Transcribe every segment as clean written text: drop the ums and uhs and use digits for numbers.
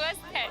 स्वस्थ है।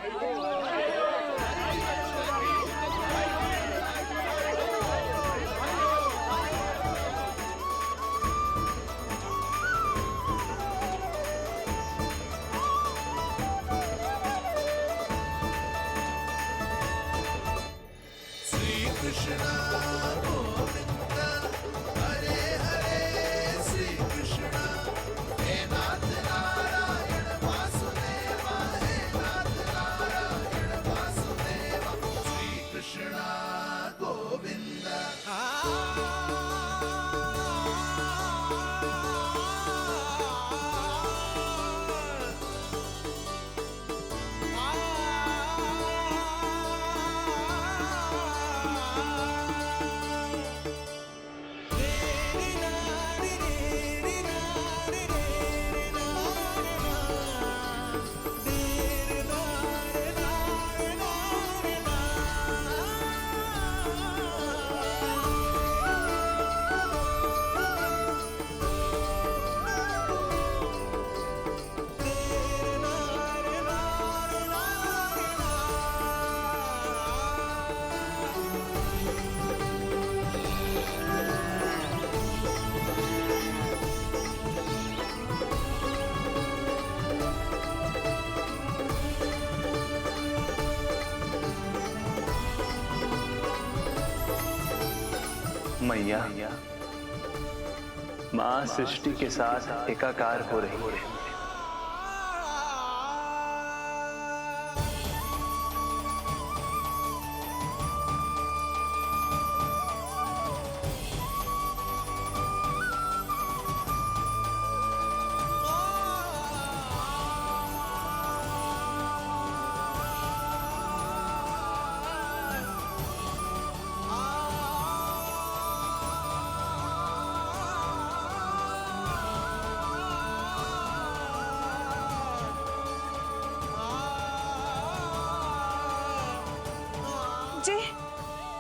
मैया, माँ सृष्टि के साथ एकाकार हो रही है।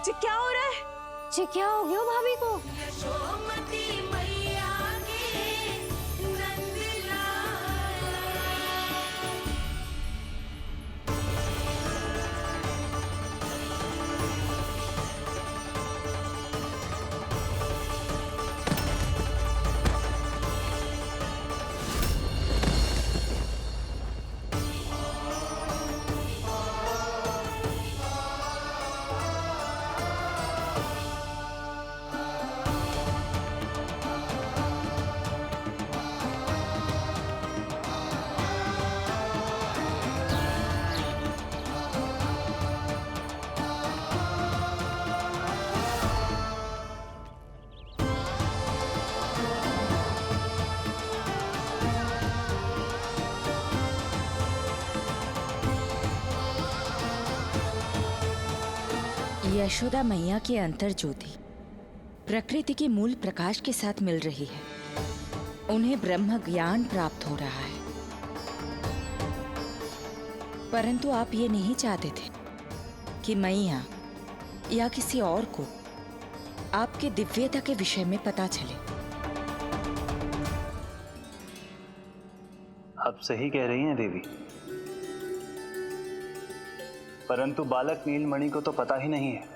जी क्या हो रहा है? जी क्या हो गया भाभी को? यशोदा मैया की अंतर ज्योति प्रकृति के मूल प्रकाश के साथ मिल रही है। उन्हें ब्रह्म ज्ञान प्राप्त हो रहा है। परंतु आप ये नहीं चाहते थे कि मैया या किसी और को आपके दिव्यता के विषय में पता चले। आप सही कह रही हैं देवी, परंतु बालक नीलमणि को तो पता ही नहीं है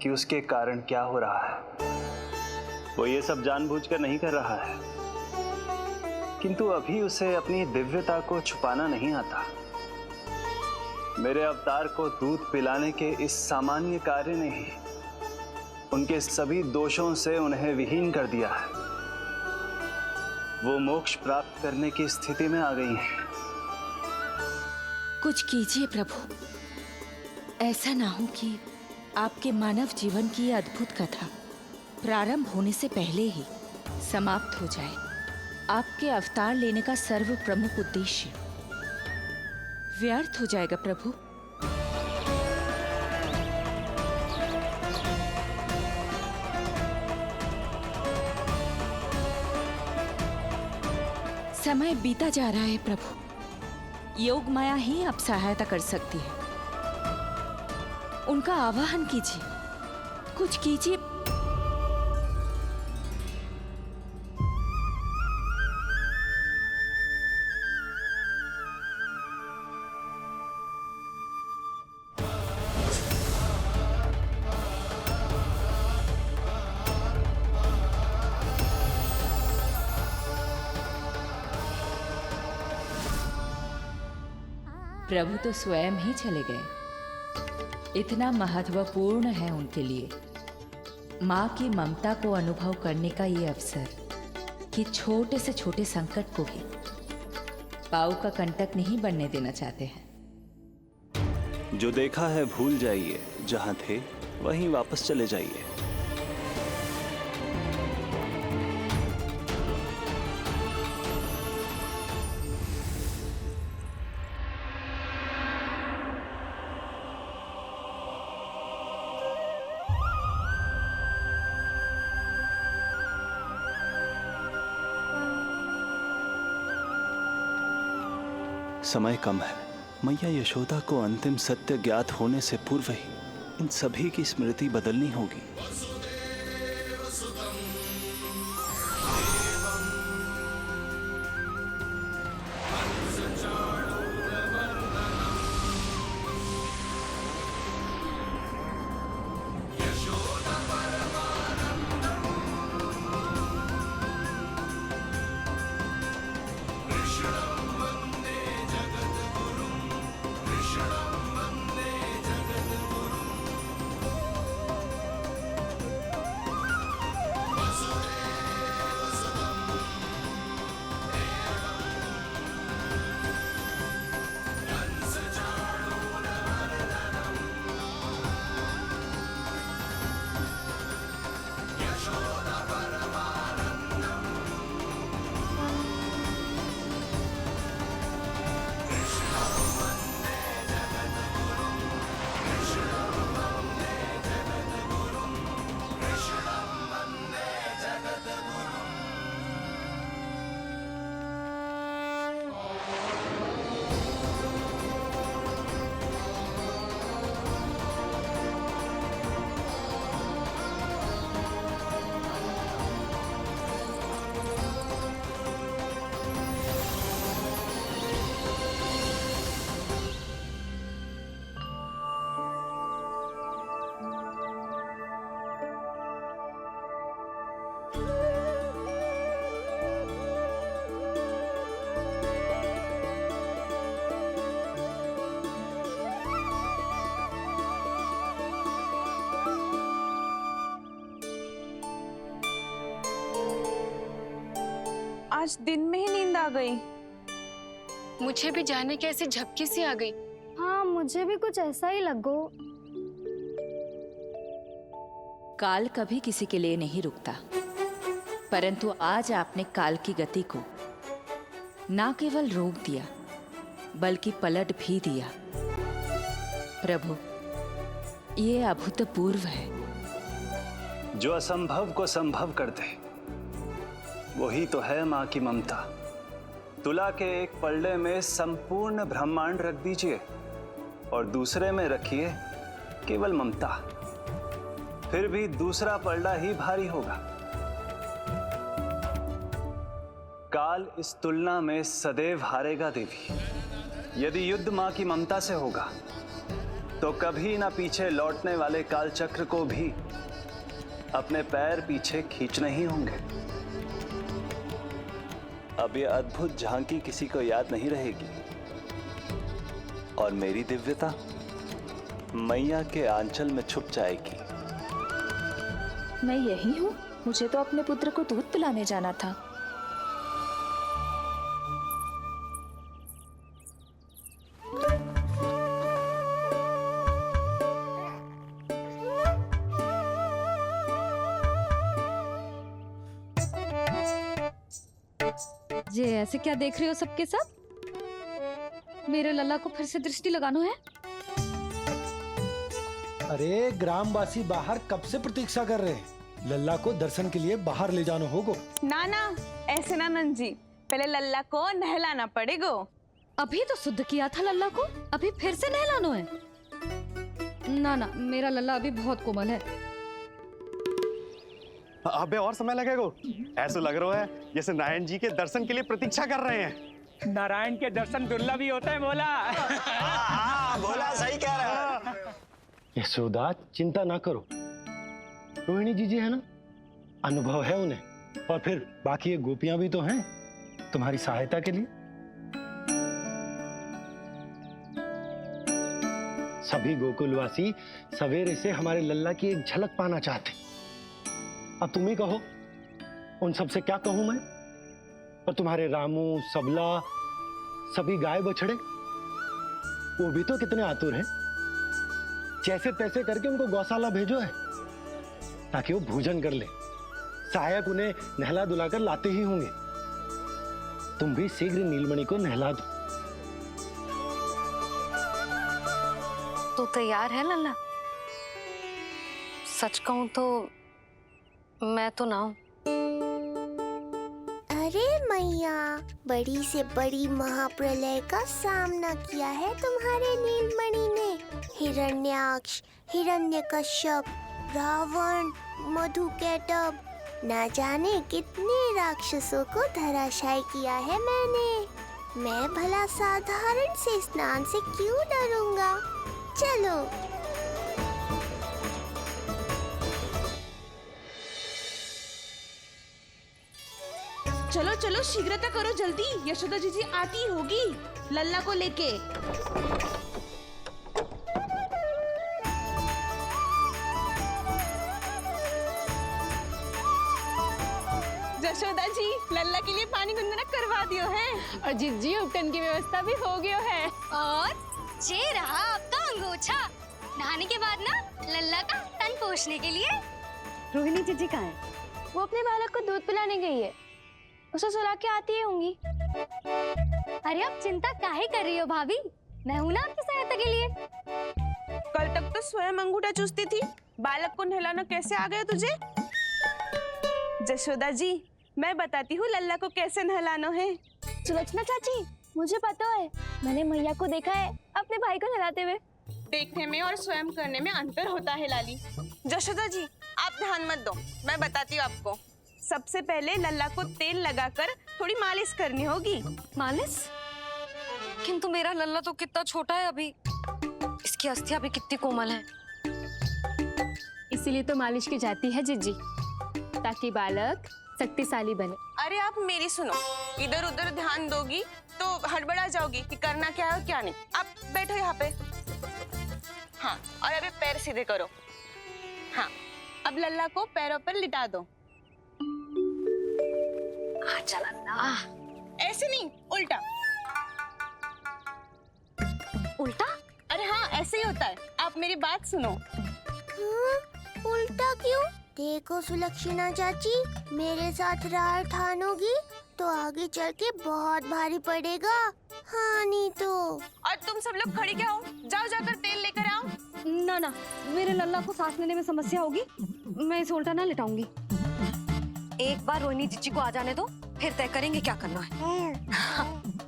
कि उसके कारण क्या हो रहा है। वो ये सब जानबूझकर नहीं कर रहा है, किंतु अभी उसे अपनी दिव्यता को छुपाना नहीं आता। मेरे अवतार को दूध पिलाने के इस सामान्य कार्य ने ही उनके सभी दोषों से उन्हें विहीन कर दिया है। वो मोक्ष प्राप्त करने की स्थिति में आ गई हैं। कुछ कीजिए प्रभु, ऐसा ना हो कि आपके मानव जीवन की यह अद्भुत कथा प्रारंभ होने से पहले ही समाप्त हो जाए। आपके अवतार लेने का सर्व प्रमुख उद्देश्य व्यर्थ हो जाएगा प्रभु। समय बीता जा रहा है प्रभु, योग माया ही अब सहायता कर सकती है। उनका आवाहन कीजिए, कुछ कीजिए। प्रभु तो स्वयं ही चले गए। इतना महत्वपूर्ण है उनके लिए माँ की ममता को अनुभव करने का ये अवसर कि छोटे से छोटे संकट को भी पाऊ का कंटक नहीं बनने देना चाहते हैं। जो देखा है भूल जाइए, जहां थे वहीं वापस चले जाइए। समय कम है। मैया यशोदा को अंतिम सत्य ज्ञात होने से पूर्व ही इन सभी की स्मृति बदलनी होगी। आज दिन में ही नींद आ गई। मुझे भी जाने की ऐसी झपकी सी आ गई। हाँ, मुझे भी कुछ ऐसा ही लगो। काल कभी किसी के लिए नहीं रुकता, परंतु आज आपने काल की गति को ना केवल रोक दिया बल्कि पलट भी दिया। प्रभु, ये अभूतपूर्व है। जो असंभव को संभव कर दे वही तो है माँ की ममता। तुला के एक पलड़े में संपूर्ण ब्रह्मांड रख दीजिए और दूसरे में रखिए केवल ममता, फिर भी दूसरा पलड़ा ही भारी होगा। काल इस तुलना में सदैव हारेगा देवी। यदि युद्ध माँ की ममता से होगा तो कभी ना पीछे लौटने वाले काल चक्र को भी अपने पैर पीछे खींचने ही होंगे। अब ये अद्भुत झांकी किसी को याद नहीं रहेगी और मेरी दिव्यता मैया के आंचल में छुप जाएगी। मैं यही हूँ। मुझे तो अपने पुत्र को दूध पिलाने जाना था। ये ऐसे क्या देख रहे हो सबके सब? मेरे लल्ला को फिर से दृष्टि लगाना है? अरे ग्रामवासी बाहर कब से प्रतीक्षा कर रहे हैं। लल्ला को दर्शन के लिए बाहर ले जाना होगा। ना ना, ऐसे ना नंद जी, पहले लल्ला को नहलाना पड़ेगा। अभी तो शुद्ध किया था लल्ला को, अभी फिर से नहलाना है? ना ना, मेरा लल्ला अभी बहुत कोमल है। अबे और समय लगेगा। ऐसा लग रहा है जैसे नारायण जी के दर्शन के लिए प्रतीक्षा कर रहे हैं। नारायण के दर्शन दुर्लभ ही होता है। बोला बोला, सही कह रहा है। यशोदा, चिंता ना करो। रोहिणी जी है ना, अनुभव है उन्हें, और फिर बाकी ये गोपियां भी तो हैं तुम्हारी सहायता के लिए। सभी गोकुलवासी सवेरे से हमारे लल्ला की एक झलक पाना चाहते। अब तुम ही कहो, उन सबसे क्या कहूं मैं? और तुम्हारे रामू, सबला, सभी गाय बछड़े, वो भी तो कितने आतुर हैं। जैसे तैसे करके उनको गौशाला भेजो है ताकि वो भोजन कर ले। सहायक उन्हें नहला धुलाकर लाते ही होंगे। तुम भी शीघ्र नीलमणि को नहला दो। तू तैयार है लल्ला? सच कहूं तो मैं तो ना हूं। अरे मैया, बड़ी से बड़ी महाप्रलय का सामना किया है तुम्हारे नीलमणि ने। हिरण्याक्ष, हिरण्यकश्यप, रावण, मधुकैटभ, ना जाने कितने राक्षसों को धराशायी किया है मैंने। मैं भला साधारण से स्नान से क्यों डरूंगा? चलो। चलो चलो शीघ्रता करो जल्दी, यशोदा जीजी आती होगी लल्ला को लेके। यशोदा जी, लल्ला के लिए पानी गुनगुना करवा दियो है। और जिज्जी उपटन की व्यवस्था भी हो गयो है। और ये रहा आपका अंगोछा, नहाने के बाद ना लल्ला का तन पोंछने के लिए। रोहिणी जीजी कहाँ है? वो अपने बालक को दूध पिलाने गई है। उसे सुला के आती ही होंगी। अरे आप चिंता काहे कर रही हो भाभी, मैं हूं ना आपकी सहायता के लिए। कल तक तो स्वयं अंगूठा चूसती थी, बालक को नहलाना कैसे आ गया तुझे? यशोदा जी, मैं बताती हूँ लल्ला को कैसे नहलाना है। सुलक्षणा चाची, मुझे पता है, मैंने मैया को देखा है अपने भाई को नहलाते हुए। देखने में और स्वयं करने में अंतर होता है लाली। यशोदा जी, आप ध्यान मत दो, मैं बताती हूँ आपको। सबसे पहले लल्ला को तेल लगाकर थोड़ी मालिश करनी होगी। मालिश? किंतु मेरा लल्ला तो कितना छोटा है अभी, इसकी अस्थियां भी कितनी कोमल है। इसीलिए तो मालिश की जाती है जिज्जी, ताकि बालक शक्तिशाली बने। अरे आप मेरी सुनो, इधर उधर ध्यान दोगी तो हड़बड़ा जाओगी कि करना क्या है और क्या नहीं। आप बैठो यहाँ पे। हाँ, और अभी पैर सीधे करो। हाँ, अब लल्ला को पैरों पर लिटा दो। ऐसे नहीं, उल्टा। उल्टा? अरे हाँ, ऐसे ही होता है। आप मेरी बात सुनो। हाँ, उल्टा क्यों? देखो सुलक्षणा चाची, मेरे साथ राह ठानोगी तो आगे चल के बहुत भारी पड़ेगा। हाँ नहीं तो। और तुम सब लोग खड़ी क्या हो? जाओ जाकर तेल लेकर आओ। ना ना, मेरे लल्ला को सांस लेने में समस्या होगी, मैं इसे उल्टा ना लिटाऊंगी। एक बार रोहिणी जीजी को आ जाने दो, फिर तय करेंगे क्या करना है।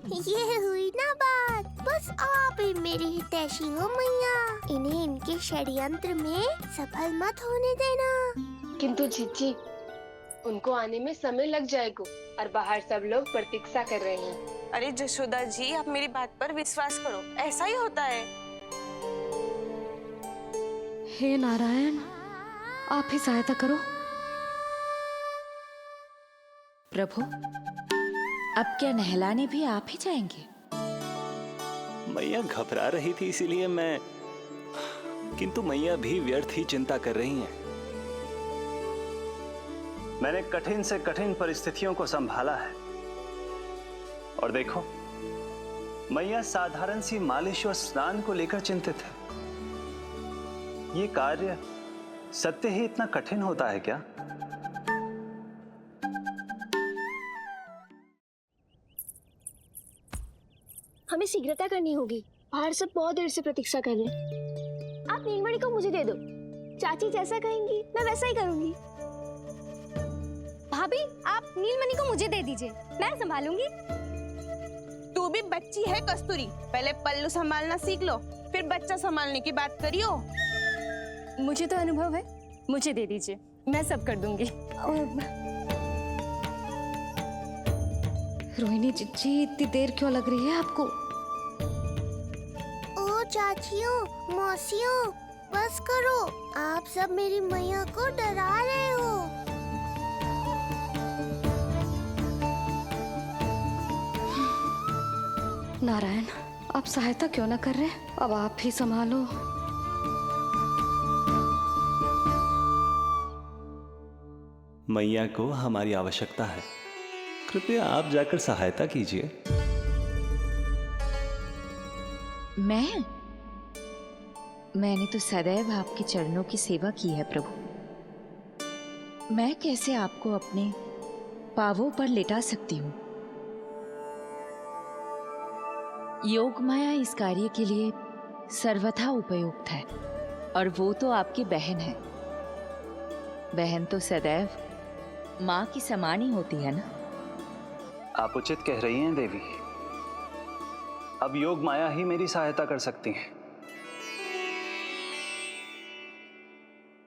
ये हुई ना बात। बस आप ही मेरी हितैषी हो मैया, इन्हें इनके षड्यंत्र में सफल मत होने देना। किंतु जीजी, उनको आने में समय लग जाएगा और बाहर सब लोग प्रतीक्षा कर रहे हैं। अरे यशोदा जी, आप मेरी बात पर विश्वास करो, ऐसा ही होता है। हे नारायण, आप ही सहायता करो। प्रभु, अब क्या नहलाने भी आप ही जाएंगे? मैया घबरा रही थी इसीलिए मैं, किंतु मैया भी व्यर्थ ही चिंता कर रही हैं। मैंने कठिन से कठिन परिस्थितियों को संभाला है और देखो, मैया साधारण सी मालिश और स्नान को लेकर चिंतित है। ये कार्य सत्य ही इतना कठिन होता है क्या? हमें शीघ्रता करनी होगी, बाहर सब बहुत देर से प्रतीक्षा कर रहे हैं। आप नीलमणि को मुझे दे दो, चाची जैसा कहेंगी मैं वैसा ही करूंगी। भाभी, आप नीलमणि को मुझे दे दीजिए, मैं संभालूंगी। तू भी बच्ची है कस्तूरी, पहले पल्लू संभालना सीख लो, फिर बच्चा संभालने की बात करियो। मुझे तो अनुभव है, मुझे दे दीजिए, मैं सब कर दूंगी। रोहिणी जीजी, इतनी देर क्यों लग रही है आपको? ओ चाचियों, मौसियों, बस करो, आप सब मेरी मैया को डरा रहे हो। नारायण, आप सहायता क्यों ना कर रहे? अब आप ही संभालो। मैया को हमारी आवश्यकता है। कृपया आप जाकर सहायता कीजिए। मैंने तो सदैव आपके चरणों की सेवा की है प्रभु। मैं कैसे आपको अपने पावों पर लेटा सकती हूँ? योग माया इस कार्य के लिए सर्वथा उपयुक्त है, और वो तो आपकी बहन है। बहन तो सदैव माँ की समान ही होती है ना। आप उचित कह रही हैं देवी। अब योग माया ही मेरी सहायता कर सकती हैं।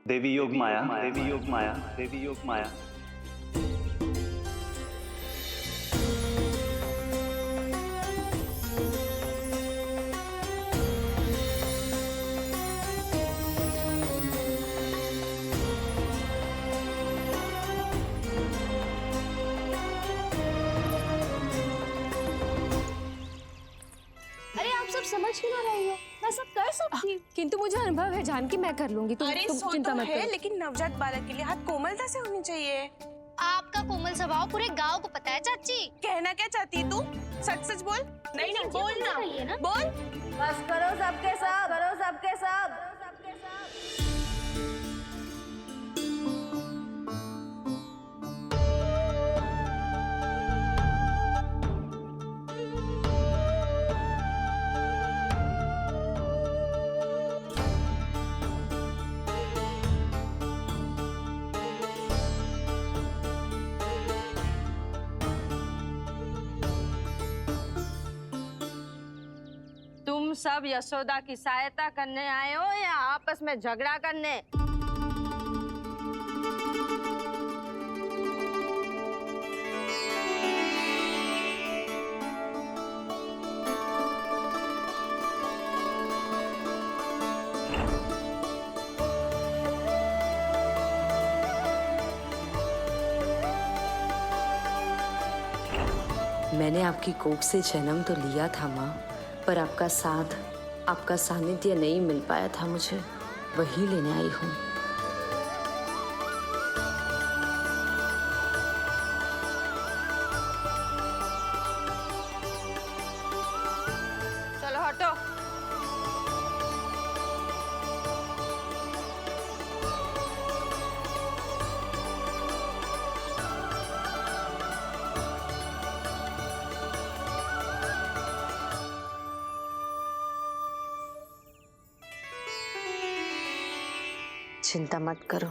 देवी योग माया, देवी योग माया, देवी योग माया। अरे आप सब समझ क्यों ना रही हो? मैं सब कर सकती हूँ। किंतु मुझे अनुभव है जानकी, मैं कर लूंगी। तुम सो चिंता तो मत है, करो। लेकिन नवजात बालक के लिए हाथ कोमलता से होनी चाहिए। आपका कोमल स्वभाव पूरे गांव को पता है चाची। कहना क्या चाहती है तू? सच सच बोल। नहीं नहीं बोल ना, बोल। बस करो सबके सब, करो सबके सब। तुम सब यशोदा की सहायता करने आए हो या आपस में झगड़ा करने? मैंने आपकी कोख से जन्म तो लिया था माँ, पर आपका साथ, आपका सानिध्य नहीं मिल पाया था मुझे। वही लेने आई हूँ। चलो हटो। चिंता मत करो,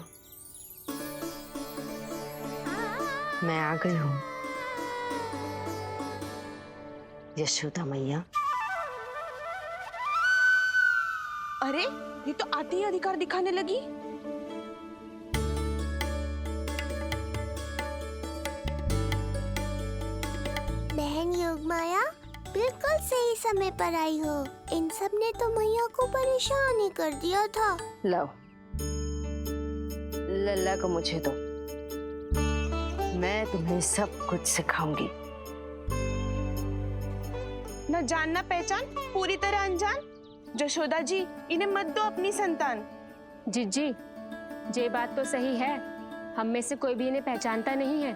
मैं आ गई हूँ। यशोदा मैया। अरे ये तो आते ही अधिकार दिखाने लगी। बहन योगमाया, बिल्कुल सही समय पर आई हो। इन सब ने तो मैया को परेशान ही कर दिया था। लो, लल्ला को मुझे दो, मैं तुम्हें सब कुछ सिखाऊंगी। न जान न पहचान, पूरी तरह अनजान। जशोदा जी, इन्हें मत दो अपनी संतान। जिज्जी, ये बात तो सही है, हम में से कोई भी इन्हें पहचानता नहीं है।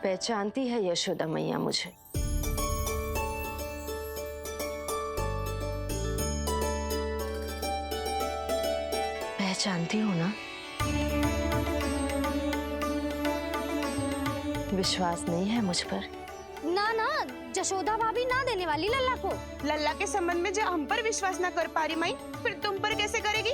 पहचानती है यशोदा मैया मुझे। पहचानती हो ना? विश्वास नहीं है मुझ पर? ना ना, जशोदा भाभी ना देने वाली लल्ला को। लल्ला के संबंध में जो हम पर विश्वास न कर पा रही माई, फिर तुम पर कैसे करेगी?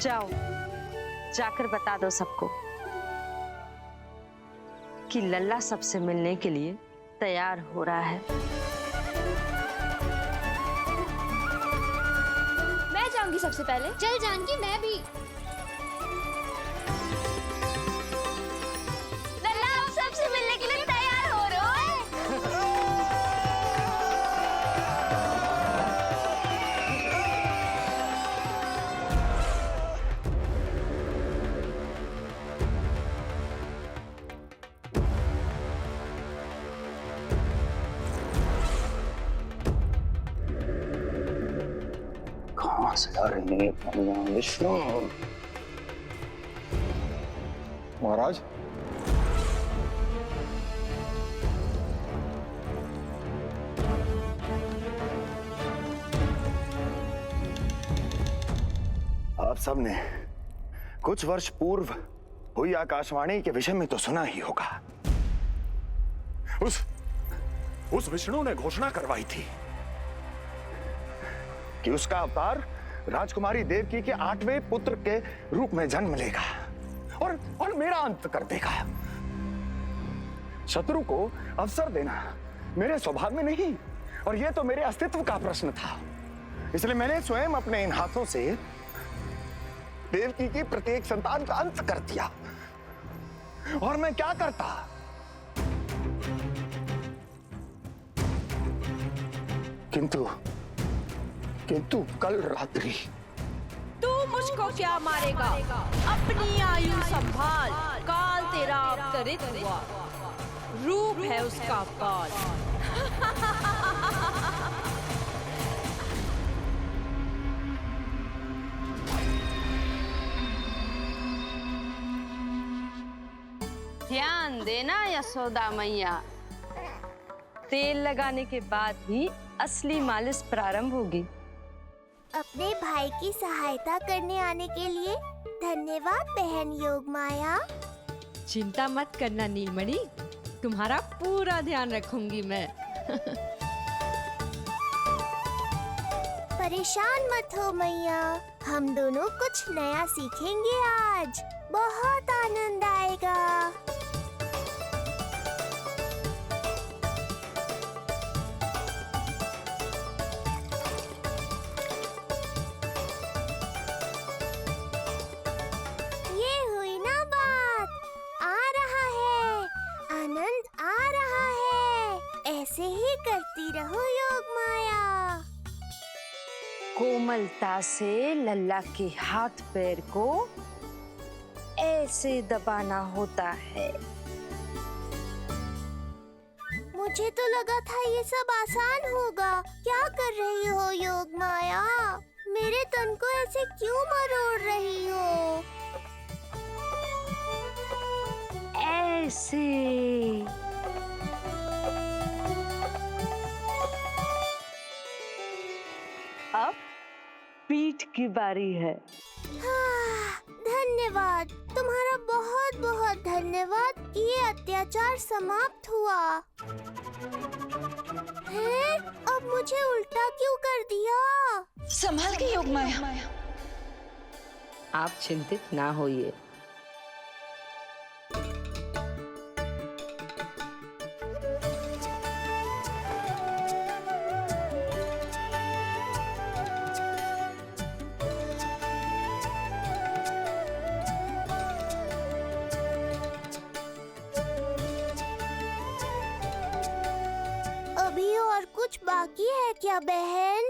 जाओ, जाकर बता दो सबको कि लल्ला सबसे मिलने के लिए तैयार हो रहा है। मैं जाऊंगी सबसे पहले। चल जानकी, मैं भी। लल्ला आप सबसे मिलने के लिए तैयार हो रहे हो? कहाँ से आ रही है भगवान विष्णु? महाराज, आप सबने कुछ वर्ष पूर्व हुई आकाशवाणी के विषय में तो सुना ही होगा। उस विष्णु ने घोषणा करवाई थी कि उसका अवतार राजकुमारी देवकी के 8वें पुत्र के रूप में जन्म लेगा और मेरा अंत कर देगा। शत्रु को अवसर देना मेरे स्वभाव में नहीं, और यह तो मेरे अस्तित्व का प्रश्न था। इसलिए मैंने स्वयं अपने इन हाथों से देवकी की प्रत्येक संतान का अंत कर दिया। और मैं क्या करता? किंतु कल रात्रि तू मुझको क्या मारेगा? अपनी आयु संभाल, काल तेरा अवतरित हुआ, रूप है उसका काल। ध्यान देना यशोदा मैया, तेल लगाने के बाद ही असली मालिश प्रारंभ होगी। अपने भाई की सहायता करने आने के लिए धन्यवाद बहन योगमाया। चिंता मत करना नीलमणि, तुम्हारा पूरा ध्यान रखूंगी मैं। परेशान मत हो मैया, हम दोनों कुछ नया सीखेंगे आज। बहुत आनंद आएगा। ये हुई ना बात, आ रहा है, आनंद आ रहा है। ऐसे ही करती रहो योगमाया। कोमलता से लल्ला के हाथ पैर को ऐसे दबाना होता है। मुझे तो लगा था ये सब आसान होगा। क्या कर रही हो योगमाया? मेरे तन को ऐसे क्यों मरोड़ रही हो? ऐसे अब पीठ की बारी है। धन्यवाद, तुम्हारा बहुत बहुत धन्यवाद। ये अत्याचार समाप्त हुआ है। अब मुझे उल्टा क्यों कर दिया? संभाल के योगमाया। आप चिंतित ना होइए। अभी और कुछ बाकी है क्या बहन?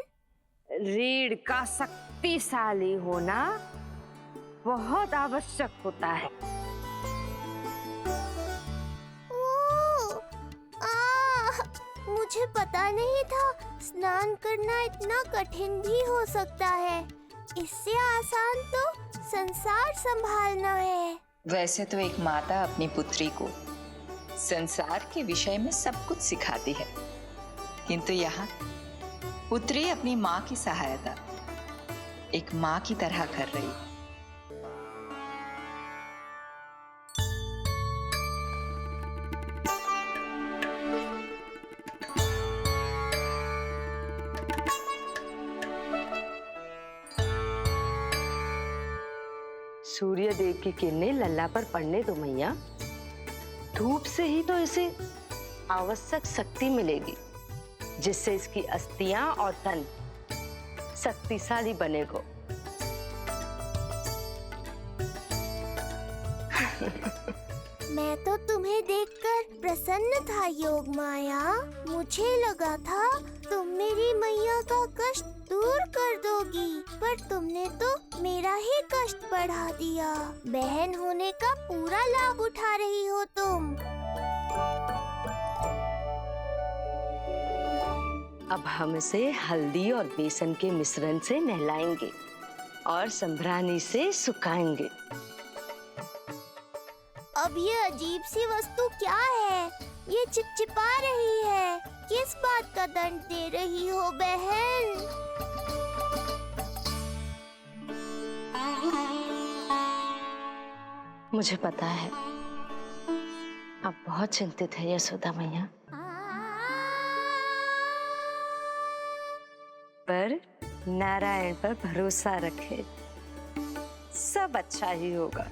रीढ़ का शक्तिशाली होना बहुत आवश्यक होता है। मुझे पता नहीं था स्नान करना इतना कठिन भी हो सकता है। इससे आसान तो संसार संभालना है। वैसे तो एक माता अपनी पुत्री को संसार के विषय में सब कुछ सिखाती है, किंतु यहाँ पुत्री अपनी माँ की सहायता एक माँ की तरह कर रही है। सूर्य देव की किरणें लल्ला पर पड़ने दो मैया। धूप से ही तो इसे आवश्यक शक्ति मिलेगी, जिससे इसकी अस्थियां और तन शक्तिशाली बनेगा। मैं तो तुम्हें देखकर प्रसन्न था योग माया। मुझे लगा था तुम मेरी मैया का कष्ट दूर कर दोगी, पर तुमने तो मेरा ही कष्ट बढ़ा दिया। बहन होने का पूरा लाभ उठा रही हो तुम। अब हम इसे हल्दी और बेसन के मिश्रण से नहलाएंगे और संभरानी से सुखाएंगे। अब ये अजीब सी वस्तु क्या है? ये चिपचिपा रही है। किस बात का दंड दे रही हो बहन? मुझे पता है आप बहुत चिंतित है यशोदा मैया, पर नारायण पर भरोसा रखे, सब अच्छा ही होगा।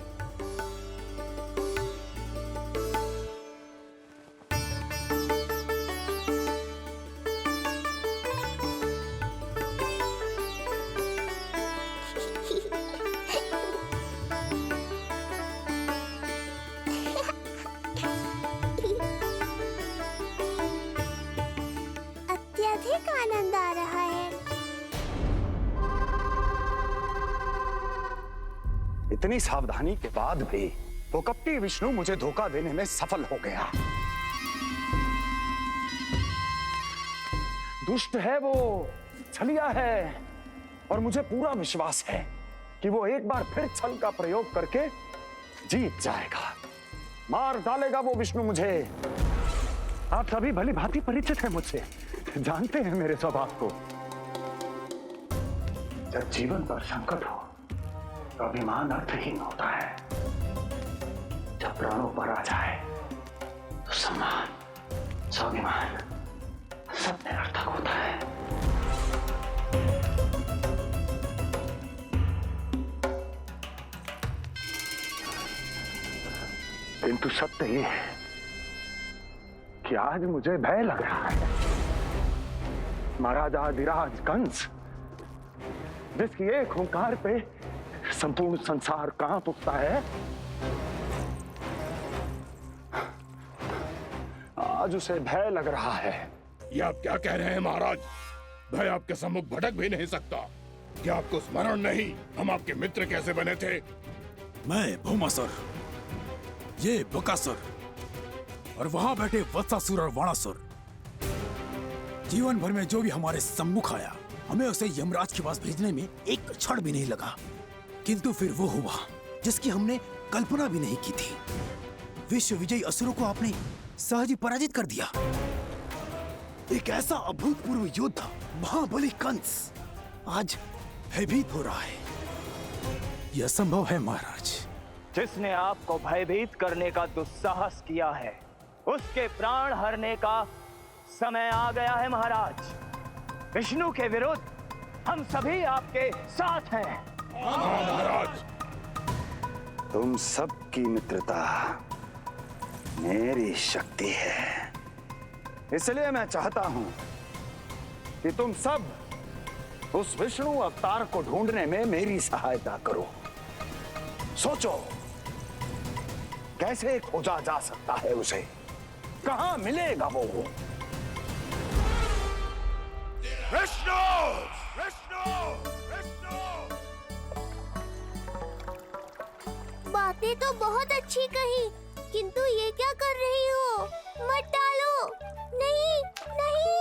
अत्यधिक आनंद आ रहा है। इतनी सावधानी के बाद भी वो कपटी विष्णु मुझे धोखा देने में सफल हो गया। दुष्ट है वो, छलिया है, और मुझे पूरा विश्वास है कि वो एक बार फिर छल का प्रयोग करके जीत जाएगा। मार डालेगा वो विष्णु मुझे। आप सभी भली भांति परिचित हैं मुझसे, जानते हैं मेरे स्वभाव को। जब जीवन पर संकट हो तो अभिमान अर्थहीन होता है, जब प्राणों पर आ जाए तो सम्मान, स्वाभिमान सब निरर्थक होता है। किंतु सत्य ये है कि आज मुझे भय लग रहा है। महाराजाधिराज कंस, जिसकी एक हुंकार पे संपूर्ण संसार कांप उठता है, आज उसे भय लग रहा है। ये आप क्या कह रहे हैं महाराज? भय आपके सम्मुख भटक भी नहीं सकता। क्या आपको स्मरण नहीं हम आपके मित्र कैसे बने थे? मैं भौमासुर, ये बकासुर, और वहां बैठे वत्सासुर और वाणासुर। जीवन भर में जो भी हमारे सम्मुख आया, हमें उसे यमराज के पास भेजने में एक क्षण भी नहीं लगा। किंतु फिर वो हुआ जिसकी हमने कल्पना भी नहीं की थी। विश्व विजयी असुरों को आपने सहज ही पराजित कर दिया। एक ऐसा अभूतपूर्व योद्धा महाबली कंस आज भयभीत हो रहा है। यह संभव है महाराज। जिसने आपको भयभीत करने का दुस्साहस किया है, उसके प्राण हरने का समय आ गया है महाराज। विष्णु के विरुद्ध हम सभी आपके साथ हैं। महाराज, तुम सबकी मित्रता मेरी शक्ति है, इसलिए मैं चाहता हूं कि तुम सब उस विष्णु अवतार को ढूंढने में मेरी सहायता करो। सोचो कैसे खोजा जा सकता है उसे, कहां मिलेगा वो? विष्णु! विष्णु! विष्णु! बातें तो बहुत अच्छी कही, किंतु ये क्या कर रही हो? मत डालो। नहीं, नहीं।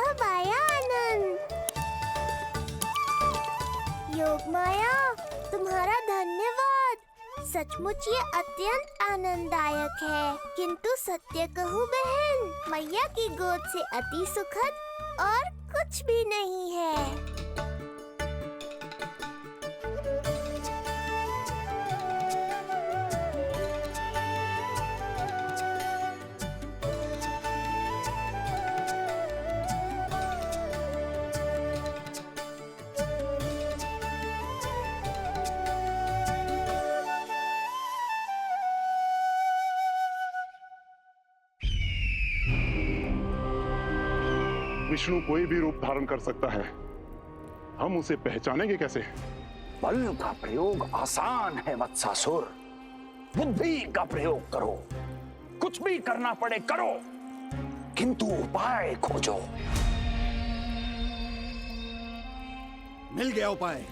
अब आया आनंद। योग माया, तुम्हारा धन्यवाद। सचमुच ये अत्यंत आनंददायक है। किंतु सत्य कहूँ बहन, मैया की गोद से अति सुखद और कुछ भी नहीं है। विष्णु कोई भी रूप धारण कर सकता है, हम उसे पहचानेंगे कैसे? बल का प्रयोग आसान है वत्सासुर, बुद्धि का प्रयोग करो। कुछ भी करना पड़े करो, किंतु उपाय खोजो। मिल गया उपाय।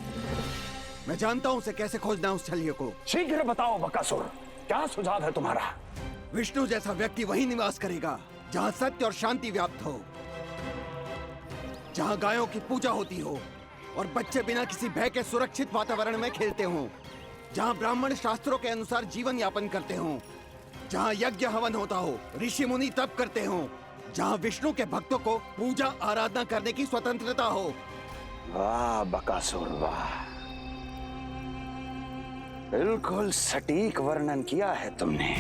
मैं जानता हूं उसे कैसे खोजना है, उस छलिए को। शीघ्र बताओ बकासुर, क्या सुझाव है तुम्हारा? विष्णु जैसा व्यक्ति वहीं निवास करेगा जहां सत्य और शांति व्याप्त हो, जहां गायों की पूजा होती हो और बच्चे बिना किसी भय के सुरक्षित वातावरण में खेलते हों, जहां ब्राह्मण शास्त्रों के अनुसार जीवन यापन करते हों, जहां यज्ञ हवन होता हो, ऋषि मुनि तप करते हों, जहां विष्णु के भक्तों को पूजा आराधना करने की स्वतंत्रता हो। वाह बकासुर वाह, बिल्कुल सटीक वर्णन किया है तुमने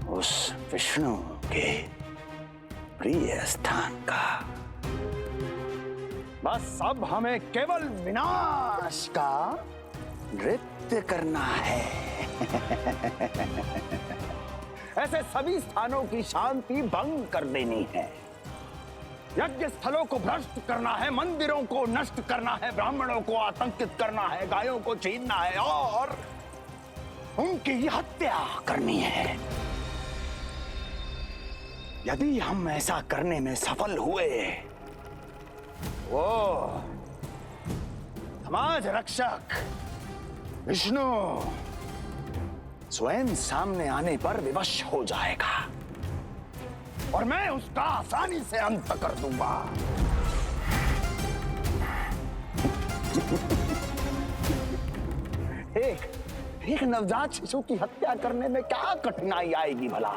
उस विष्णु के प्रिय स्थान का। बस अब हमें केवल विनाश का नृत्य करना है। ऐसे सभी स्थानों की शांति भंग कर देनी है, यज्ञ स्थलों को भ्रष्ट करना है, मंदिरों को नष्ट करना है, ब्राह्मणों को आतंकित करना है, गायों को छीनना है और उनकी हत्या करनी है। यदि हम ऐसा करने में सफल हुए, वो समाज रक्षक विष्णु स्वयं सामने आने पर विवश हो जाएगा और मैं उसका आसानी से अंत कर दूंगा। एक नवजात शिशु की हत्या करने में क्या कठिनाई आएगी भला?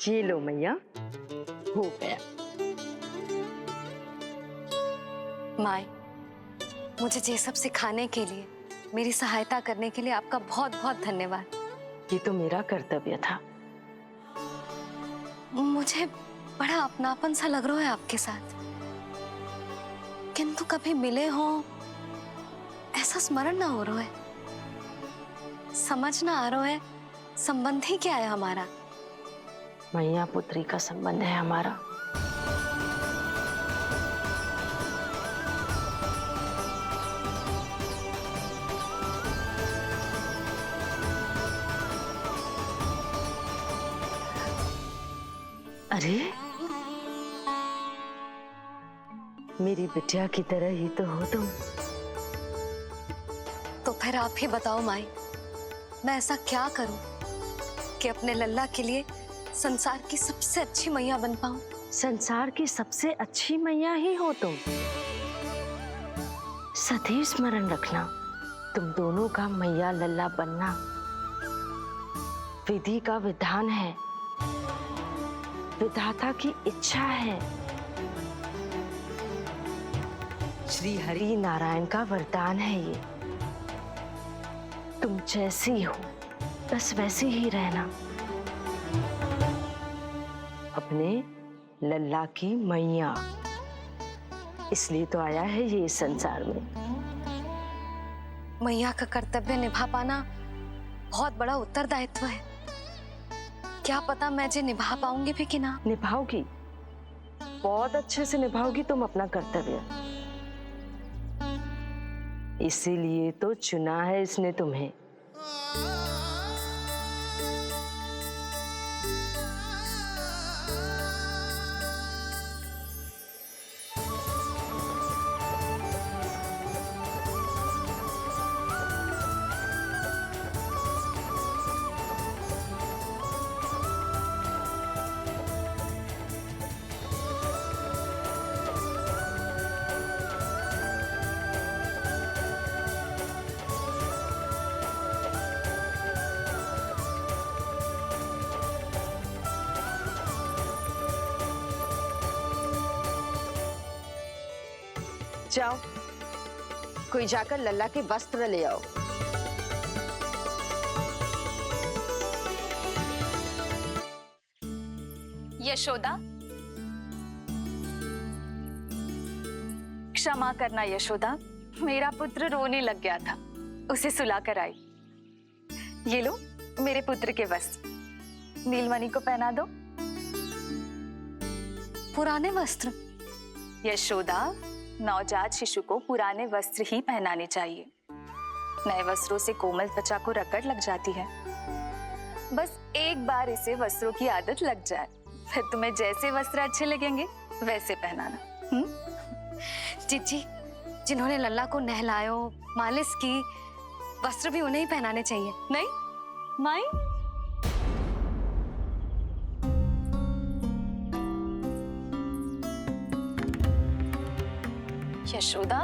ये लो मैया, हो गया। माए, मुझे ये सब सिखाने के लिए, मेरी सहायता करने के लिए आपका बहुत बहुत धन्यवाद। ये तो मेरा कर्तव्य था। मुझे बड़ा अपनापन सा लग रहा है आपके साथ, किंतु कभी मिले हो ऐसा स्मरण ना हो रहा है, समझ ना आ रहा है संबंध ही क्या है हमारा। मैया पुत्री का संबंध है हमारा। अरे मेरी बिटिया की तरह ही तो हो तुम। तो फिर आप ही बताओ माई, मैं ऐसा क्या करूं कि अपने लल्ला के लिए संसार की सबसे अच्छी मैया बन पाऊं? संसार की सबसे अच्छी मैया ही हो तुम। सदैव स्मरण रखना, तुम दोनों का मैया लल्ला बनना विधि का विधान है, विधाता की इच्छा है, श्री हरि नारायण का वरदान है। ये तुम जैसी हो बस वैसी ही रहना, अपने लल्ला की मैया। इसलिए तो आया है ये इस संसार में। मैया का कर्तव्य निभा पाना बहुत बड़ा उत्तरदायित्व है। क्या पता मैं जे निभा पाऊंगी भी कि ना। निभाओगी, बहुत अच्छे से निभाओगी तुम अपना कर्तव्य। इसीलिए तो चुना है इसने तुम्हें। जाओ, कोई जाकर लल्ला के वस्त्र ले आओ। यशोदा, क्षमा करना यशोदा, मेरा पुत्र रोने लग गया था, उसे सुलाकर आई। ये लो मेरे पुत्र के वस्त्र, नीलमणि को पहना दो। पुराने वस्त्र? यशोदा, नवजात शिशु को पुराने वस्त्र ही पहनाने चाहिए। नए वस्त्रों से कोमल त्वचा को रगड़ लग जाती है। बस एक बार इसे वस्त्रों की आदत लग जाए, फिर तुम्हें जैसे वस्त्र अच्छे लगेंगे वैसे पहनाना। जीजी, जिन्होंने लल्ला को नहलायो, मालिश की, वस्त्र भी उन्हें ही पहनाने चाहिए, नहीं? माई, यशोदा,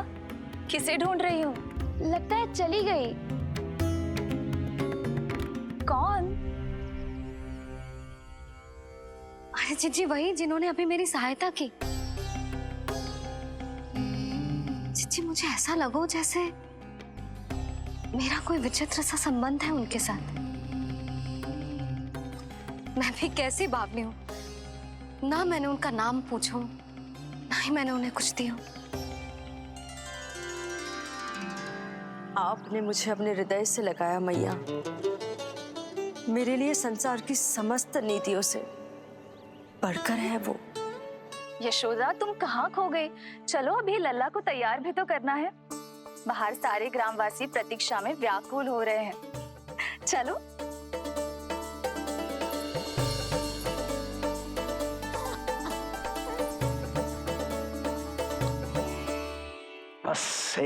किसे ढूंढ रही हो? लगता है चली गई। कौन? अरे जीजी, वही जिन्होंने अभी मेरी सहायता की। जीजी, मुझे ऐसा लगो जैसे मेरा कोई विचित्र सा संबंध है उनके साथ। मैं भी कैसी बावली हूँ, ना मैंने उनका नाम पूछा, ना ही मैंने उन्हें कुछ दिया। आपने मुझे अपने हृदय से लगाया मैया। मेरे लिए संसार की समस्त नीतियों से बढ़कर है वो। यशोदा, तुम कहाँ खो गई? चलो, अभी लल्ला को तैयार भी तो करना है। बाहर सारे ग्रामवासी प्रतीक्षा में व्याकुल हो रहे हैं। चलो। बस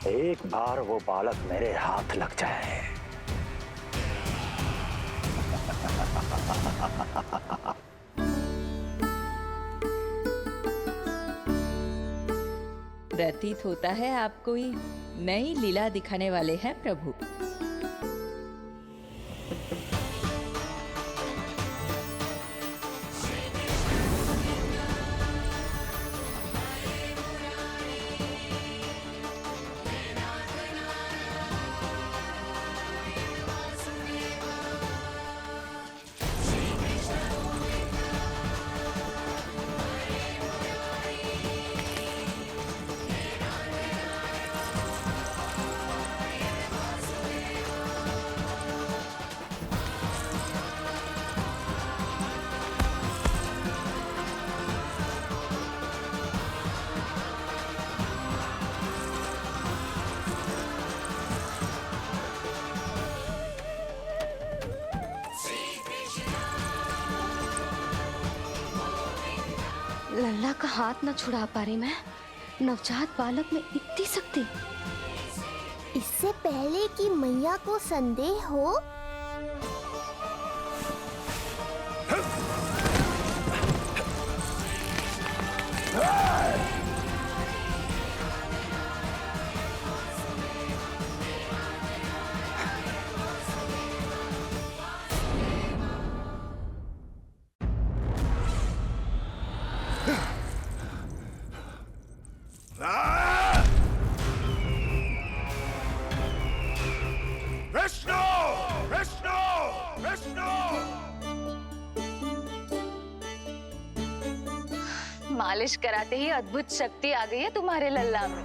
एक बार वो बालक मेरे हाथ लग जाए। प्रतीत होता है आप कोई नई लीला दिखाने वाले हैं प्रभु। लल्ला का हाथ न छुड़ा पा रही मैं। नवजात बालक में इतनी शक्ति। इससे पहले कि मैया को संदेह हो, मालिश कराते ही अद्भुत शक्ति आ गई है तुम्हारे लल्ला में।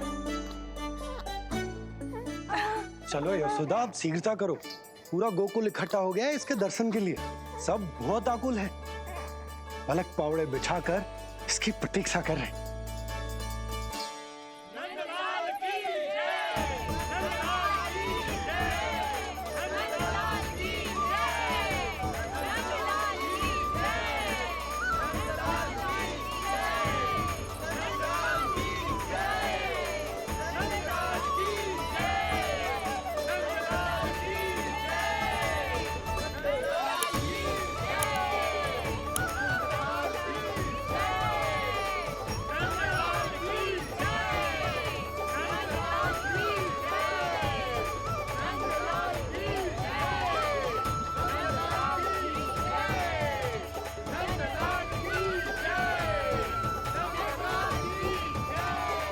चलो यशोदा, आप शीघ्रता करो। पूरा गोकुल इकट्ठा हो गया है इसके दर्शन के लिए। सब बहुत आकुल है। पलक पावड़े बिछाकर इसकी प्रतीक्षा कर रहे हैं।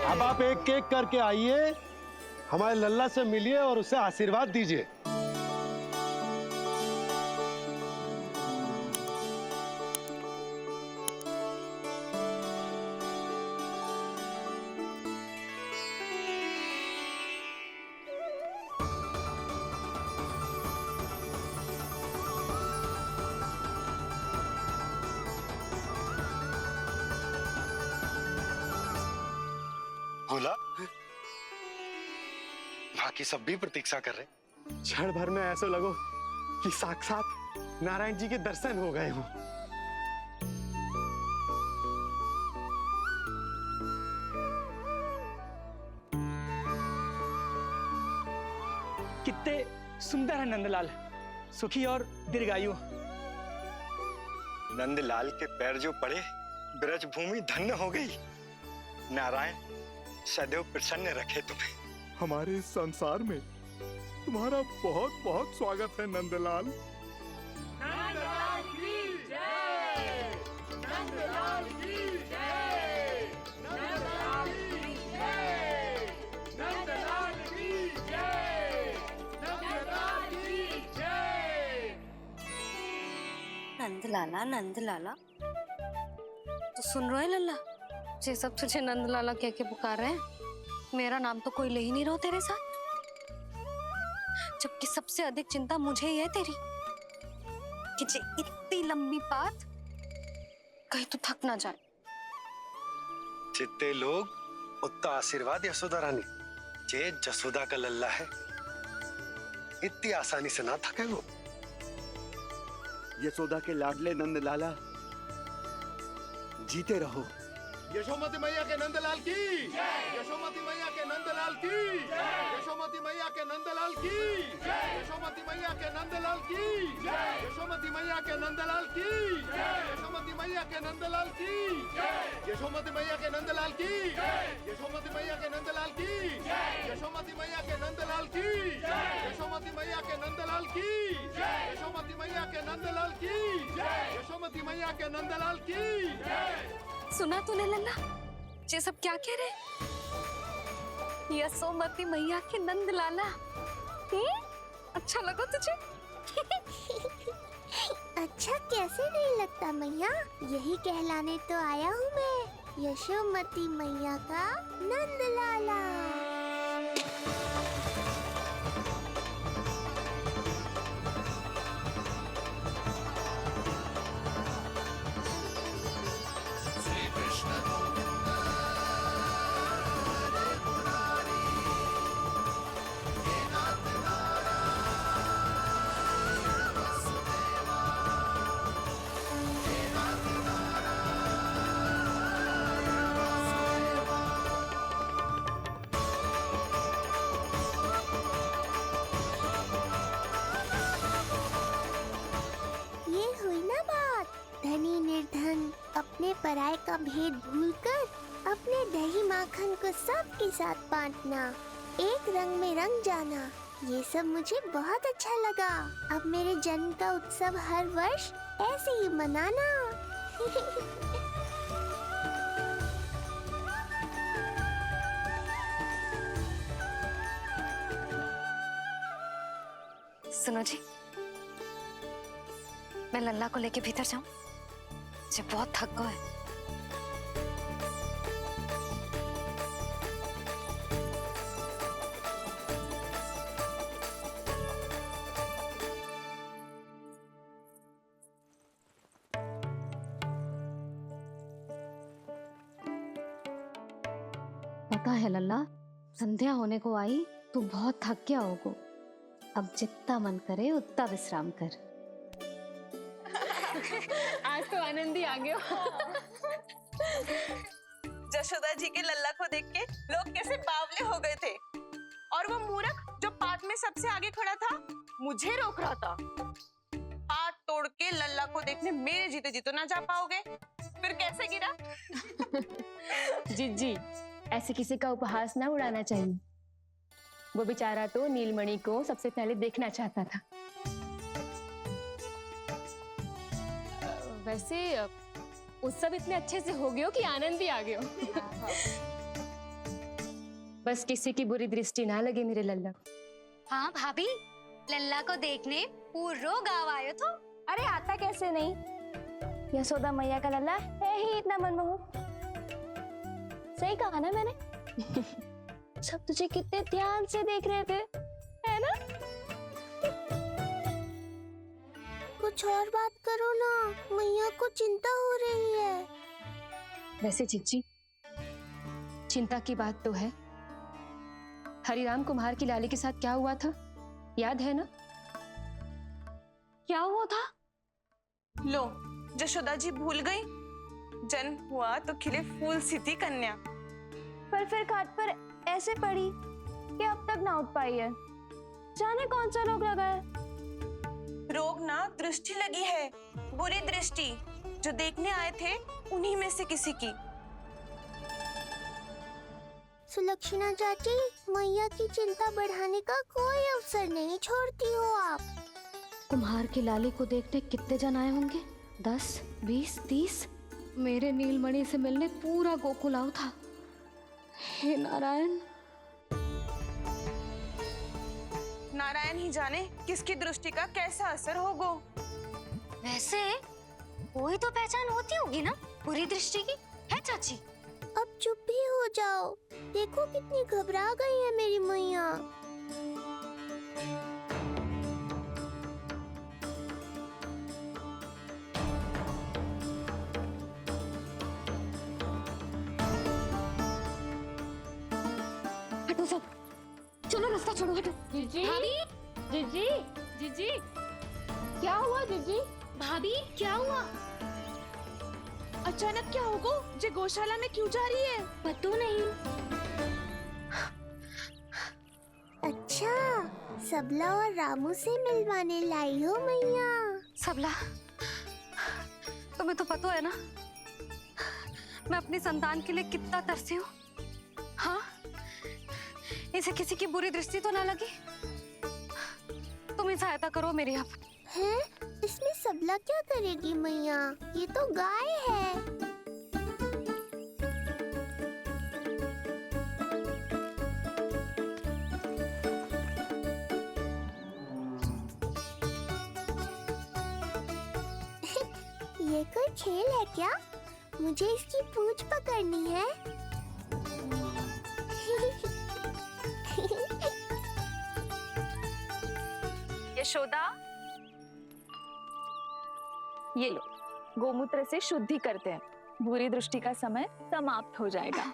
अब आप एक एक करके आइए, हमारे लल्ला से मिलिए और उसे आशीर्वाद दीजिए। बाकी सब भी प्रतीक्षा कर रहे। क्षण भर में ऐसा लगो कि साक्षात नारायण जी के दर्शन हो गए हों। कितने सुंदर है नंदलाल, सुखी और दीर्घायु। नंदलाल के पैर जो पड़े, ब्रज भूमि धन्य हो गई। नारायण सदैव प्रसन्न रखे तुम्हें। हमारे इस संसार में तुम्हारा बहुत बहुत स्वागत है नंदलाल। नंदलाल की जय, नंदलाल की जय, नंदलाल की जय, नंदलाल की जय, नंदलाल की जय। नंदलाला नंदलाला, तो सुन रहे लल्ला, ये सब तुझे नंदलाला कह के पुकार रहे हैं। मेरा नाम तो कोई ले ही नहीं रहा तेरे साथ, जबकि सबसे अधिक चिंता मुझे ही है तेरी कि जे इतनी लंबी बात कहीं तो थक ना जाए। जितने लोग उतना आशीर्वाद यशोदा रानी, जे जसोदा का लल्ला है, इतनी आसानी से ना थके वो। यशोदा के लाडले नंदलाला, जीते रहो। यशोमती मैया के नंदलाल की, यशोमती मैया के नंदलाल की, यशोमती मैया के नंदलाल की, यशोमती मैया के नंदलाल की, यशोमती मैया के नंदलाल की, यशोमती मैया के नंदलाल की, यशोमती मैया के नंदलाल की, यशोमती मैया के नंदलाल की, यशोमती मैया के नंदलाल की, यशोमती मैया के नंदलाल की, यशोमती मैया के नंदलाल की, यशोमती मैया के नंदलाल की। सुना तूने लल्ला, ये सब क्या कह रहे? यशोमती मैया के नंदलाला, अच्छा लगा तुझे? अच्छा कैसे नहीं लगता मैया, यही कहलाने तो आया हूँ मैं, यशोमती मैया का नंदलाला। धनी निर्धन अपने पराये का भेद भूलकर अपने दही माखन को सबके साथ बांटना, एक रंग में रंग जाना, ये सब मुझे बहुत अच्छा लगा। अब मेरे जन्म का उत्सव हर वर्ष ऐसे ही मनाना। सुनो जी, मैं लल्ला को लेके भीतर जाऊं? मुझे बहुत थक गया है। पता है लल्ला, संध्या होने को आई तो बहुत थक गया होगो। अब जितना मन करे उतना विश्राम कर। आज तो आनंद ही आ गया। जशोदा जी के लल्ला को देख के लोग कैसे बावले हो गए थे, और वो मूर्ख जो पार्ट में सबसे आगे खड़ा था मुझे रोक रहा था। हाथ तोड़ के लल्ला को देखने मेरे जीते जी तो ना जा पाओगे, फिर कैसे गिरा? जीजी, ऐसे किसी का उपहास ना उड़ाना चाहिए। वो बेचारा तो नीलमणि को सबसे पहले देखना चाहता था। वैसे उत्सव इतने अच्छे से हो गया कि आनंद भी आ गया। बस किसी की बुरी दृष्टि ना लगे मेरे लल्ला। हाँ भाभी, लल्ला को देखने पूरा गांव आयो तो। अरे आता कैसे नहीं, यशोदा मैया का लल्ला है ही इतना मनमोहक। सही कहा ना मैंने? सब तुझे कितने ध्यान से देख रहे थे, है ना? कुछ और बात करो ना, मैया को चिंता हो रही है। वैसे जीजी, चिंता की बात तो है, हरिराम कुम्हार की लाली के साथ क्या हुआ था, याद है ना? क्या हुआ था? लो, जशोदा जी भूल गई? जन्म हुआ तो खिले फूल सी थी कन्या। पर फिर खाट पर ऐसे पड़ी कि अब तक ना उठ पाई है। जाने कौन सा रोग लगा है। रोग ना दृष्टि लगी है, बुरी दृष्टि। जो देखने आए थे उन्हीं में से किसी की। सुलक्षणा चाची, मैया की चिंता बढ़ाने का कोई अवसर नहीं छोड़ती हो आप। कुम्हार की लाली को देखने कितने जन आए होंगे? 10, 20, 30। मेरे नीलमणि से मिलने पूरा गोकुल आओ था। हे नारायण। नारायण ही जाने किसकी दृष्टि का कैसा असर होगा। वैसे कोई तो पहचान होती होगी ना बुरी दृष्टि की, है चाची? अब चुप भी हो जाओ। देखो कितनी घबरा गई है मेरी मैया। हटो सब, चलो रास्ता छोड़ो, हटो। जीजी, जीजी, जीजी, क्या हुआ जीजी? भाभी क्या हुआ? अचानक क्या होगा? जे गौशाला में क्यों जा रही है? पता नहीं। अच्छा, सबला और रामू से मिलवाने लाई हो मैया। सबला, तुम्हें तो पता है ना मैं अपनी संतान के लिए कितना तरसी हूँ। हाँ, इसे किसी की बुरी दृष्टि तो ना लगी? तुम ही सहायता करो मेरी। आप हैं? इसमें सबला क्या करेगी मैया? ये तो गाय है। ये कोई खेल है क्या? मुझे इसकी पूंछ पकड़नी है। यशोदा, ये लो, गोमूत्र से शुद्धि करते हैं। बुरी दृष्टि का समय समाप्त हो जाएगा।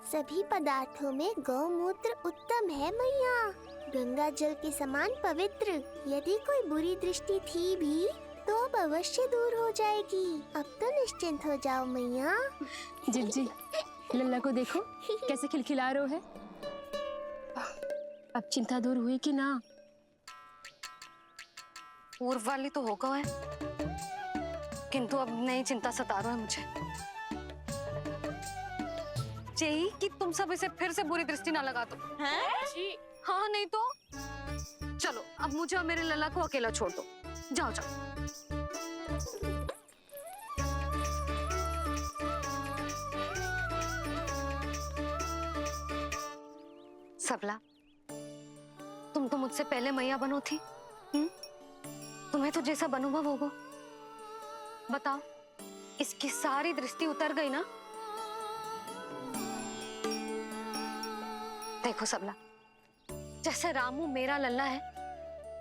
सभी पदार्थों में गौमूत्र उत्तम है मैया, गंगा जल के समान पवित्र। यदि कोई बुरी दृष्टि थी भी तो अब अवश्य दूर हो जाएगी। अब तो निश्चिंत हो जाओ मैया। जीजी, लल्ला को देखो कैसे खिलखिला रहा है। अब चिंता दूर हुई कि ना? पूर्व वाली तो होगा है, किंतु अब नई चिंता सता रहा है मुझे। यही कि तुम सब इसे फिर से बुरी दृष्टि ना लगा दो। हैं? हाँ, नहीं तो चलो अब मुझे और मेरे लल्ला को अकेला छोड़ दो। जाओ जाओ। सबला, तुम तो मुझसे पहले मैया बनो थी। तुम्हें तो जैसा अनुभव होगा। बताओ, इसकी सारी दृष्टि उतर गई ना? देखो सबला, जैसे रामू मेरा लल्ला है,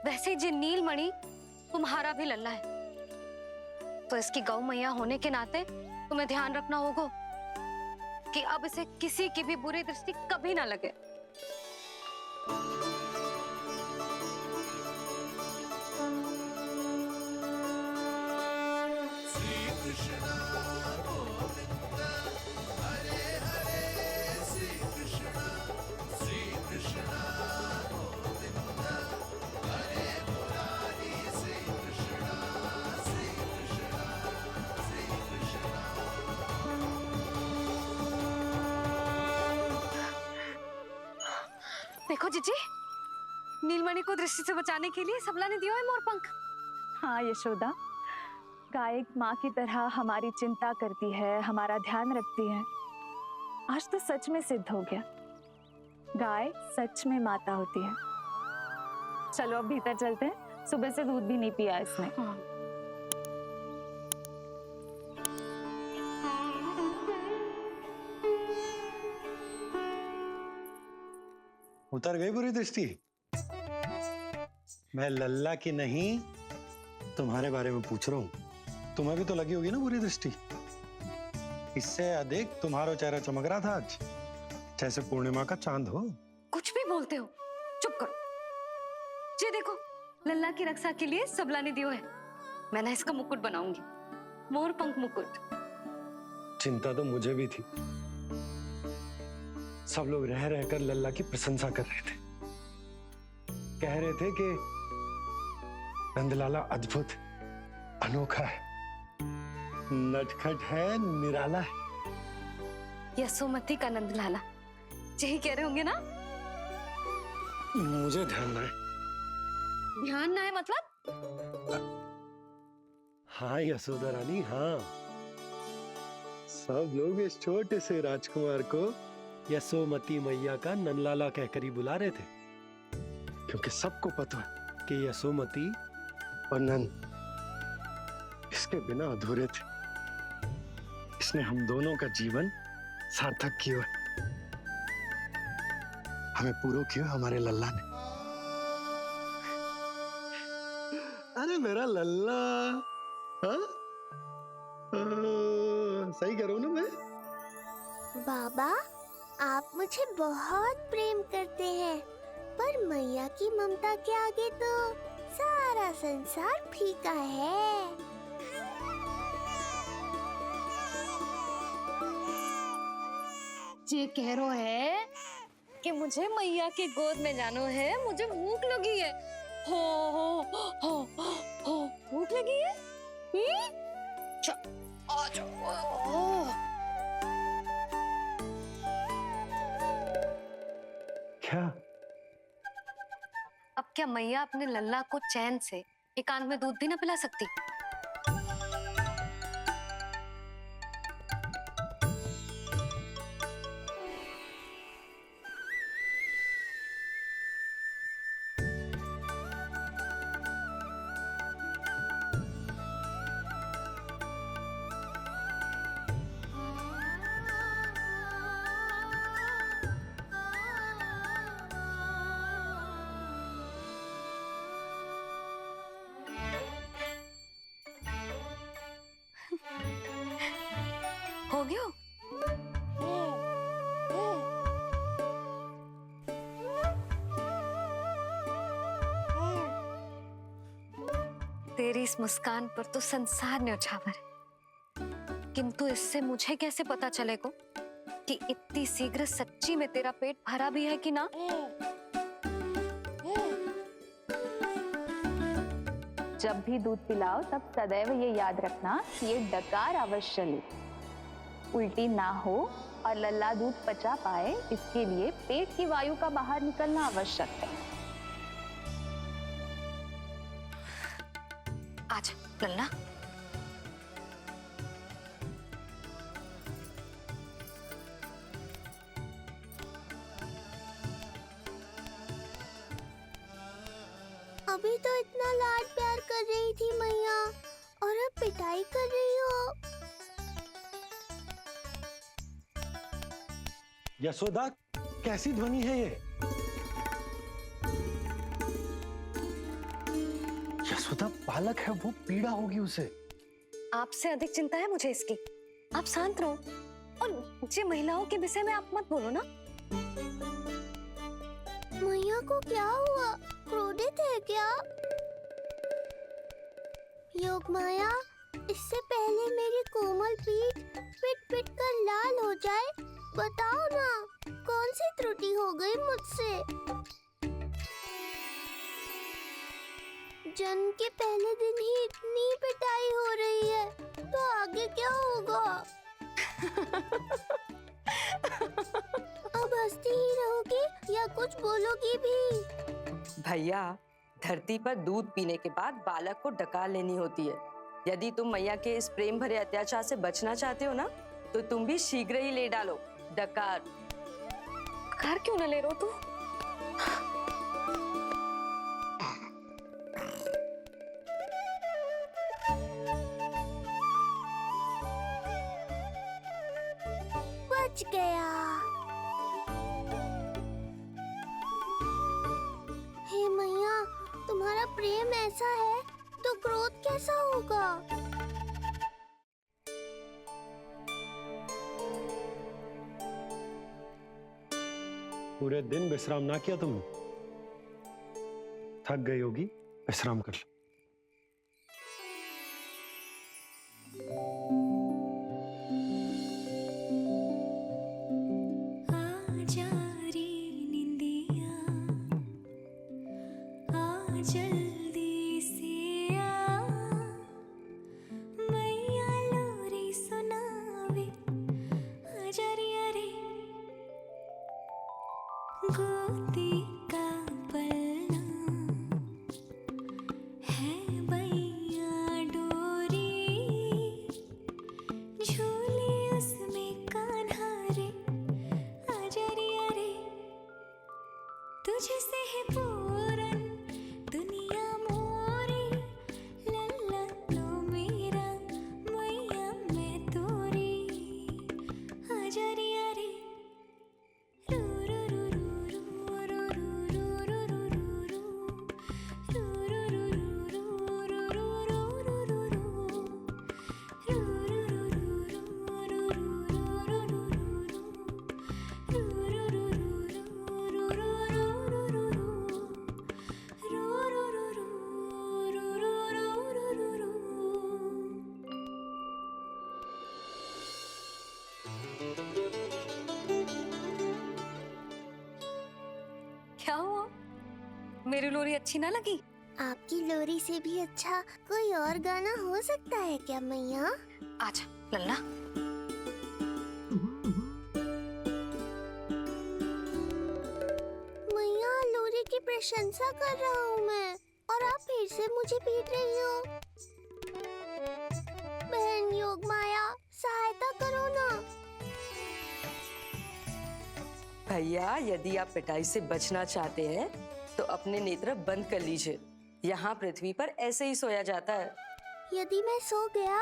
वैसे जी नीलमणि तुम्हारा भी लल्ला है। तो इसकी गौ मैया होने के नाते तुम्हें ध्यान रखना होगा कि अब इसे किसी की भी बुरी दृष्टि कभी ना लगे। देखो जीजी, नीलमणि को दृष्टि से बचाने के लिए सबला ने दिया है मोर पंख। हाँ यशोदा, गाय माँ की तरह हमारी चिंता करती है, हमारा ध्यान रखती है। आज तो सच में सिद्ध हो गया, गाय सच में माता होती है। चलो अब भीतर चलते हैं, सुबह से दूध भी नहीं पिया इसने। उतर गई बुरी दृष्टि? मैं लल्ला की नहीं तुम्हारे बारे में पूछ रहा हूं। तुम्हें भी तो लगी होगी ना बुरी दृष्टि? इससे अधिक तुम्हारा चेहरा चमक रहा था आज। जैसे पूर्णिमा का चांद हो। कुछ भी बोलते हो, चुप करो। ये देखो, लल्ला की रक्षा के लिए सबला ने दियो है। मैं ना इसका मुकुट बनाऊंगी, मोर पंख मुकुट। चिंता तो मुझे भी थी। सब लोग रह रहकर लल्ला की प्रशंसा कर रहे थे, कह रहे थे कि नंदलाला अद्भुत, अनोखा है, नटखट है, निराला है। यशोमती का नंदलाला, यही कह रहे होंगे ना? मुझे ध्यान ना है। ध्यान ना है मतलब? हाँ यशोदा रानी, हाँ। सब लोग इस छोटे से राजकुमार को यशोमती मैया का नंदलाला कहकर ही बुला रहे थे, क्योंकि सबको पता है कि यशोमती और नंद इसके बिना अधूरे थे। इसने हम दोनों का जीवन सार्थक किया, हमें पूरा किया हमारे लल्ला ने। अरे मेरा लल्ला, हाँ? सही करो ना मैं? बाबा, आप मुझे बहुत प्रेम करते हैं, पर मैया की ममता के आगे तो सारा संसार फीका है। ये कह रो है कि मुझे मैया की गोद में जानो है, मुझे भूख लगी है। हो हो हो, भूख लगी है? आ जाओ। क्या? अब क्या मैया अपने लल्ला को चैन से एकांत में दूध भी ना पिला सकती? हो गया? तेरी इस मुस्कान पर तो संसार ने उछावर है, किंतु इससे मुझे कैसे पता चलेगा कि इतनी शीघ्र सच्ची में तेरा पेट भरा भी है कि ना? जब भी दूध पिलाओ तब सदैव ये याद रखना कि ये डकार अवश्य ले, उल्टी ना हो और लल्ला दूध पचा पाए, इसके लिए पेट की वायु का बाहर निकलना आवश्यक है। आज लल्ला, अभी तो इतना लाड प्यार कर रही थी मैया, और अब पिटाई कर रही हो। यशोदा, कैसी ध्वनि है ये? यशोदा, बालक है वो, पीड़ा होगी उसे। आपसे अधिक चिंता है मुझे इसकी। आप शांत रहो, और ये महिलाओं के विषय में आप मत बोलो ना। मैया को क्या हुआ? क्रोधित है क्या? योग माया, इससे पहले मेरी कोमल पीठ पिट पिट कर लाल हो जाए, बताओ ना कौन सी त्रुटि हो गई मुझसे? जन्म के पहले दिन ही इतनी पिटाई हो रही है, तो आगे क्या होगा? अब हंसती ही रहोगी या कुछ बोलोगी भी? भैया, धरती पर दूध पीने के बाद बालक को डकार लेनी होती है। यदि तुम मैया के इस प्रेम भरे अत्याचार से बचना चाहते हो ना, तो तुम भी शीघ्र ही ले डालो डकार। डकार क्यों न ले रो तू? बच गया। हे मैया, तुम्हारा प्रेम ऐसा है तो क्रोध कैसा होगा? पूरे दिन विश्राम ना किया तुमने? थक गई होगी, विश्राम कर लो। जल्दी से आ मैया लोरी सुनावे आजा रे रे गोदी का पलना है बैया डोरी झूले उसमें कान्हा रे आजा रे तुझसे है पूरन दुनिया मोरी लल्ला तो मेरा मैया मैं तोरी आजा रे रू रू रू रू रू रू रू रू क्या हुआ? मेरी लोरी अच्छी ना लगी? आपकी लोरी से भी अच्छा कोई और गाना हो सकता है क्या मैया? आजा लल्ला। मैया लोरी की प्रशंसा कर रहा हूँ मैं और आप फिर से मुझे पीट रही हो। बहन योग माया सहायता करो ना। भैया यदि आप पिटाई से बचना चाहते हैं तो अपने नेत्र बंद कर लीजिए। यहाँ पृथ्वी पर ऐसे ही सोया जाता है। यदि मैं सो गया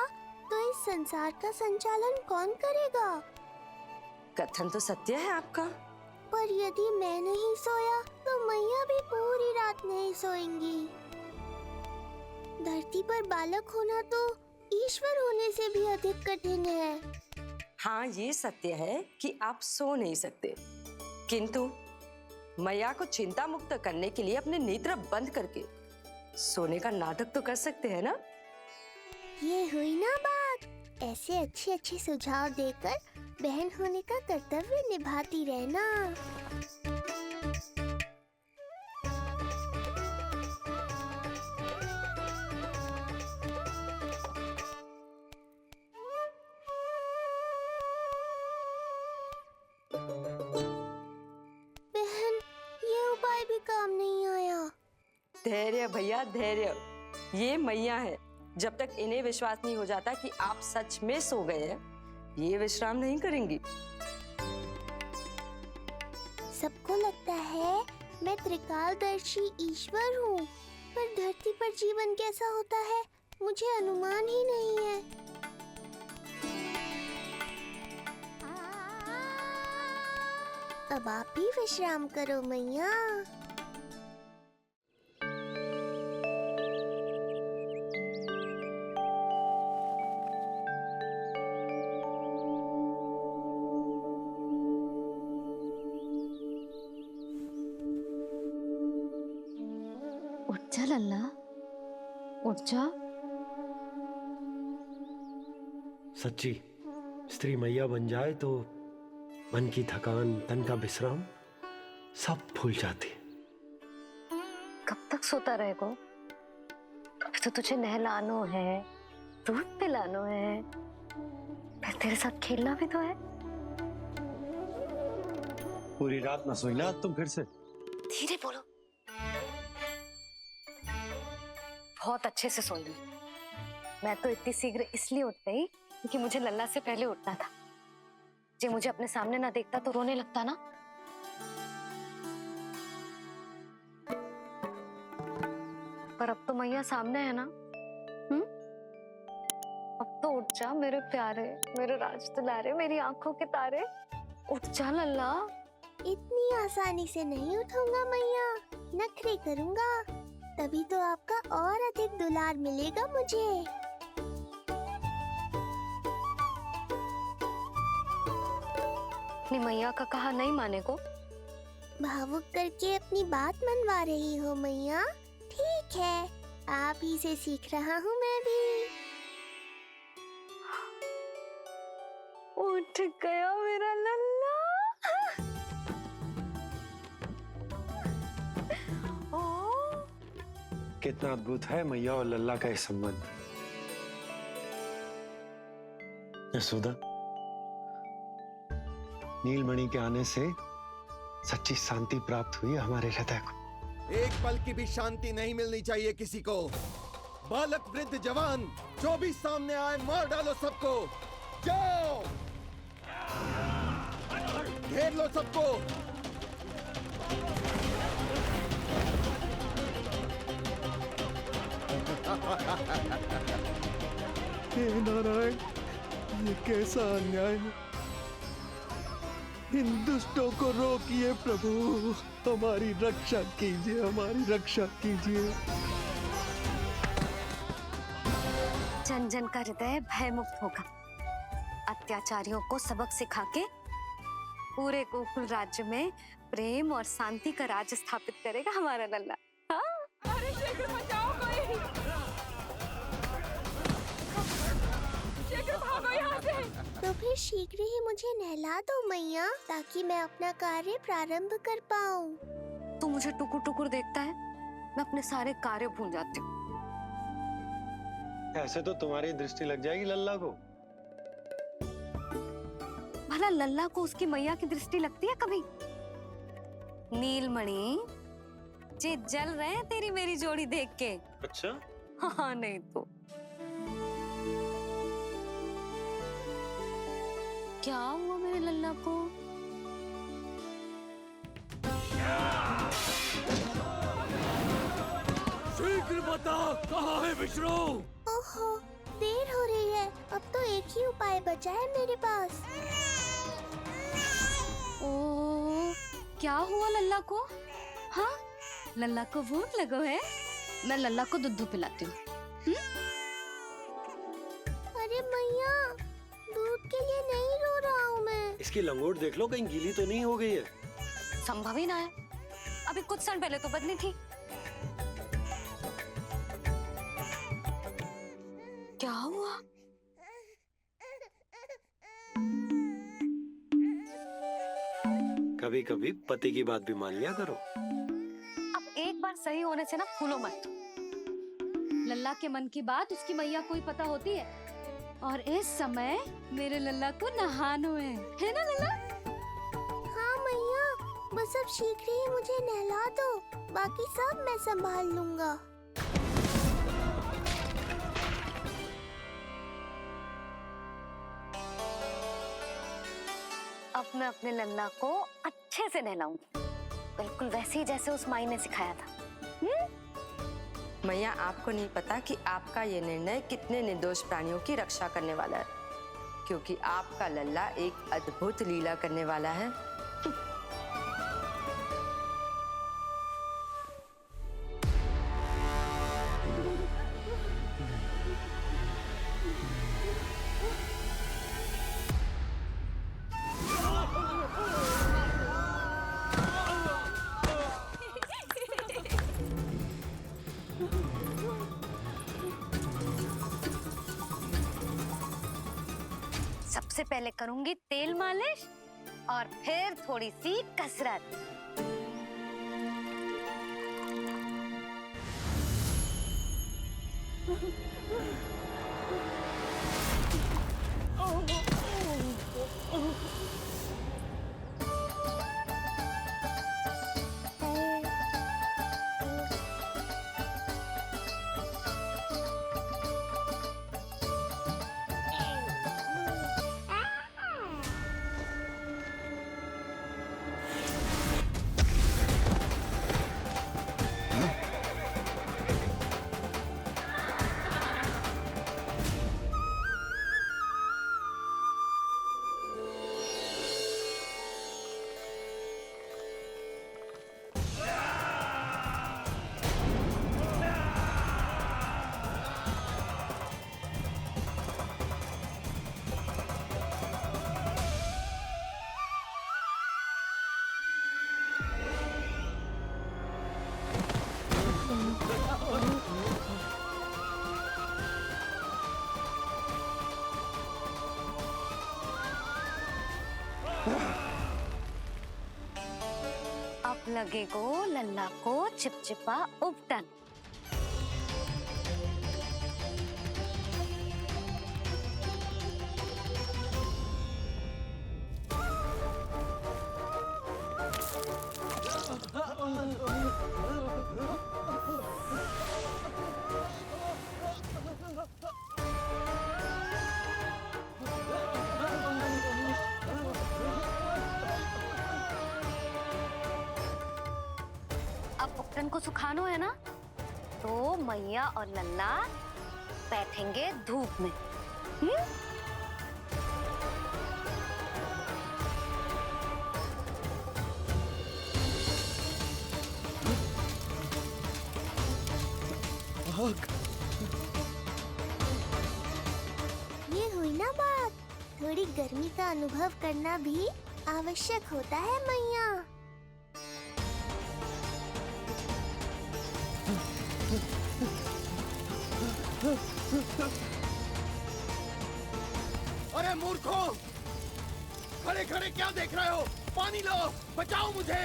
तो इस संसार का संचालन कौन करेगा? कथन तो सत्य है आपका। पर यदि मैं नहीं सोया तो मैया भी पूरी रात नहीं सोएंगी। धरती पर बालक होना तो ईश्वर होने से भी अधिक कठिन है। हाँ ये सत्य है कि आप सो नहीं सकते, किंतु मैया को चिंता मुक्त करने के लिए अपने नेत्र बंद करके सोने का नाटक तो कर सकते हैं ना। ये हुई ना बात। ऐसे अच्छे अच्छे सुझाव देकर बहन होने का कर्तव्य निभाती रहना। बहन ये उपाय भी काम नहीं आया। धैर्य भैया धैर्य। ये मैया है, जब तक इन्हें विश्वास नहीं हो जाता कि आप सच में सो गए हैं, ये विश्राम नहीं करेंगी। सबको लगता है मैं त्रिकालदर्शी ईश्वर हूँ, पर धरती पर जीवन कैसा होता है मुझे अनुमान ही नहीं है। अब आप भी विश्राम करो मैया। उठ जा लल्ला, उठ जा। सच्ची स्त्री मैया बन जाए तो मन की थकान, तन का विश्राम सब भूल जाती है। कब तक सोता रहेगा? अभी तो तुझे नहलानो है, दूध पिलानो है, फिर तेरे साथ खेलना भी तो है। पूरी रात ना सोई ना तुम फिर से? धीरे बोलो। बहुत अच्छे से सोई ली। मैं तो इतनी शीघ्र इसलिए उठ गई क्योंकि मुझे लल्ला से पहले उठना था। जे मुझे अपने सामने ना देखता तो रोने लगता ना। पर अब तो मैया सामने है ना। अब तो उठ जा मेरे प्यारे, मेरे राज दुलारे, मेरी आंखों के तारे। उठ जा लल्ला। इतनी आसानी से नहीं उठूंगा मैया, नखरे करूंगा, तभी तो आपका और अधिक दुलार मिलेगा मुझे। अपनी मैया का कहा नहीं माने को? भावुक करके अपनी बात मनवा रही हो मैया? ठीक है, आप ही से सीख रहा हूँ मैं भी। उठ गया मेरा लल्ला। कितना अद्भुत है मैया और लल्ला का ये संबंध। यशोदा, नीलमणि के आने से सच्ची शांति प्राप्त हुई है हमारे हृदय को। एक पल की भी शांति नहीं मिलनी चाहिए किसी को। बालक वृद्ध जवान जो भी सामने आए मार डालो सबको। जाओ, घेर लो सबको। हे नारायण, ये कैसा अन्याय है। इन दुष्टों को रोकिए प्रभु, हमारी रक्षा कीजिए, हमारी रक्षा कीजिए। जन जन का हृदय भयमुक्त होगा। अत्याचारियों को सबक सिखा के पूरे गोकुल राज्य में प्रेम और शांति का राज स्थापित करेगा हमारा लल्ला। हाँ? अरे शीघ्र बचाओ कोई। शीघ्र भागो यहाँ से। तो फिर शीघ्र ही मुझे नहला दो मैया, ताकि मैं अपना कार्य प्रारंभ कर पाऊँ। तू मुझे टुकुर टुकुर देखता है, मैं अपने सारे कार्य भूल जाती हूँ। ऐसे तो तुम्हारी दृष्टि लग जाएगी लल्ला को। भला लल्ला को उसकी मैया की दृष्टि लगती है कभी? नीलमणि जे जल रहे हैं तेरी मेरी जोड़ी देख के। अच्छा? हाँ नहीं तो क्या हुआ मेरे लल्ला को? शीघ्र बता, कहाँ है विष्णु? ओहो, देर हो रही है। अब तो एक ही उपाय बचा है मेरे पास। ओ, क्या हुआ लल्ला को? हाँ, लल्ला को भूख लगो है? मैं लल्ला को दूध पिलाती हूँ। अरे मैया, दूध के लिए नहीं रो रहा हूँ मैं। इसकी लंगोट देख लो, कहीं गीली तो नहीं हो गई है। संभव ही ना है, अभी कुछ क्षण पहले तो बदली थी। क्या हुआ? कभी कभी पति की बात भी मान लिया करो। अब एक बार सही होने से ना फूलो मत। लल्ला के मन की बात उसकी मैया को ही पता होती है, और इस समय मेरे लल्ला को नहानो है ना लल्ला? हाँ मैया, बस अब शीघ्र ही मुझे नहला दो, बाकी सब मैं संभाल लूंगा। अब मैं अपने लल्ला को अच्छे से नहलाऊंगी, बिल्कुल वैसे ही जैसे उस माई ने सिखाया था। मैया, आपको नहीं पता कि आपका ये निर्णय कितने निर्दोष प्राणियों की रक्षा करने वाला है, क्योंकि आपका लल्ला एक अद्भुत लीला करने वाला है। सबसे पहले करूंगी तेल मालिश और फिर थोड़ी सी कसरत। लगेगो लल्ला को चिपचिपा उपटन। अब उपटन को सुखानो है ना, तो मैया और लल्ला बैठेंगे धूप में। ये हुई ना बात, थोड़ी गर्मी का अनुभव करना भी आवश्यक होता है मैया। अरे मूर्खों, खड़े खड़े क्या देख रहे हो? पानी लो, बचाओ मुझे।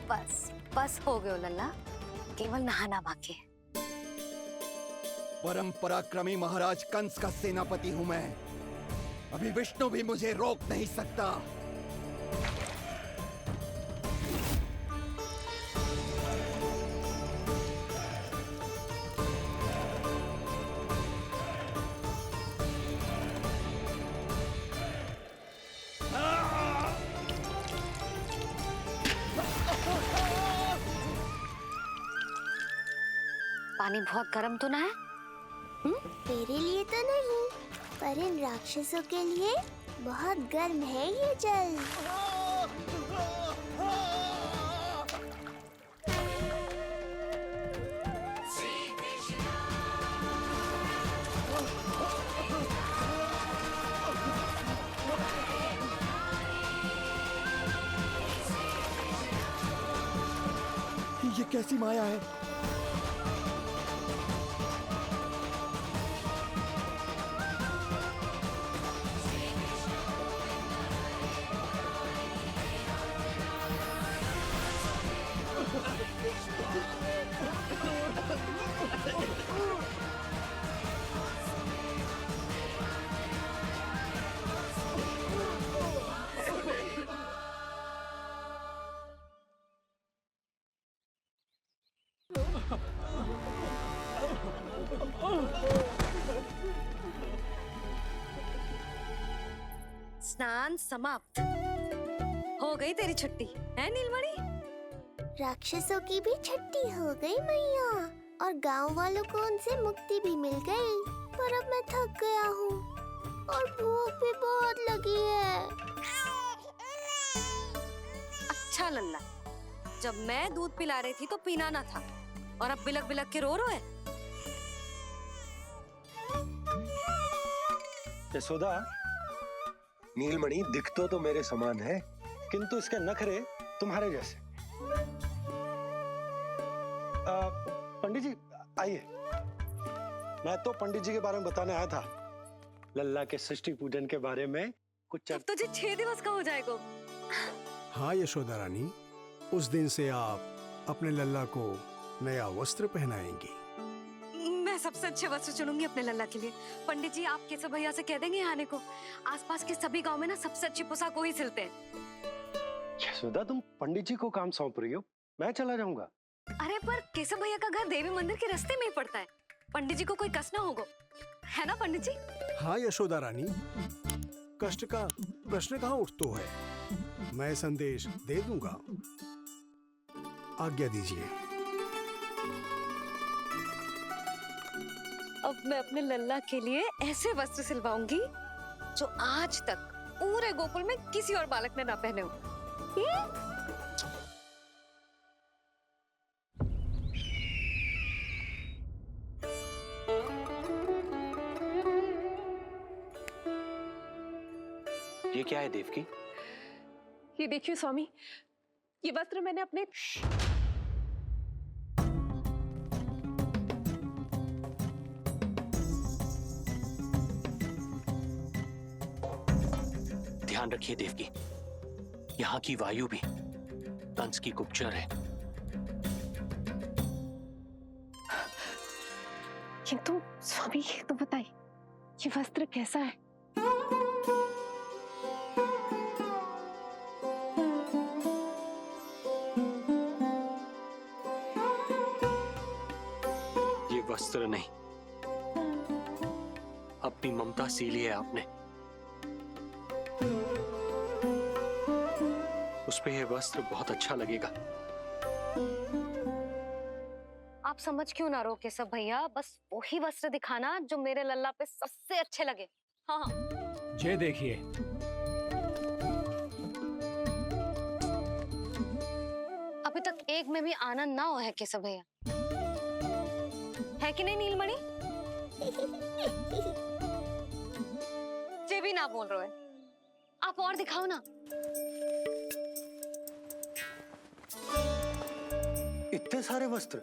बस बस हो गयो लल्ला, केवल नहाना बाकी है। परम पराक्रमी महाराज कंस का सेनापति हूं मैं। अभी विष्णु भी मुझे रोक नहीं सकता। पानी बहुत गर्म तो ना है? तेरे लिए तो नहीं, पर इन राक्षसों के लिए बहुत गर्म है ये जल। ये कैसी माया है? स्नान समाप्त। हो गई तेरी छुट्टी है नीलमणि? राक्षसों की भी छुट्टी हो गई मैया, और गांव वालों को उनसे मुक्ति भी मिल गई। पर अब मैं थक गया हूँ और भूख भी बहुत लगी है। अच्छा लल्ला, जब मैं दूध पिला रही थी तो पीना ना था, और अब बिलक बिलक के रो है। यशोदा, नीलमणि दिखतो तो मेरे समान है, किंतु इसके नखरे तुम्हारे जैसे। पंडित जी आइए। मैं तो पंडित जी के बारे में बताने आया था, लल्ला के सृष्टि पूजन के बारे में कुछ। अब तुझे 6 दिवस का हो जाएगा। हाँ यशोदा रानी, उस दिन से आप अपने लल्ला को नया वस्त्र पहनाएंगी। मैं सबसे अच्छे वस्त्र चुनूंगी अपने लल्ला के लिए। पंडित जी, आप केशव भैया से कह देंगे आने को। आसपास के सभी गांव में ना सबसे अच्छी पोशाक वही सिलते हैं। यशोदा, तुम पंडित जी को काम सौंप रही हो, मैं चला जाऊंगा। अरे पर केशव भैया का घर देवी मंदिर के रास्ते में ही पड़ता है, पंडित जी को कोई कष्ट ना होगा, है ना पंडित जी? हाँ यशोदा रानी, कष्ट का प्रश्न कहाँ उठतो है। मैं संदेश दे दूंगा। आज्ञा दीजिए। अब मैं अपने लल्ला के लिए ऐसे वस्त्र सिलवाऊंगी जो आज तक पूरे गोकुल में किसी और बालक ने ना पहने हो। ये क्या है देवकी? ये देखिए स्वामी, ये वस्त्र मैंने अपने ध्यान रखिए देवकी, यहाँ की वायु भी कंस की गुप्तचर है। किंतु स्वामी ये तो बताइए, ये वस्त्र कैसा है? ये वस्त्र नहीं, अपनी ममता सी ली है आपने। उस पे ये वस्त्र बहुत अच्छा लगेगा। आप समझ क्यों ना रोके सब भैया, बस वही वस्त्र दिखाना जो मेरे लल्ला पे सबसे अच्छे लगे। हाँ ये देखिए, अभी तक एक में भी आनंद ना हो है केशव भैया, है कि नहीं नीलमणि? ये भी ना बोल रहे, आप और दिखाओ ना। इतने सारे वस्त्र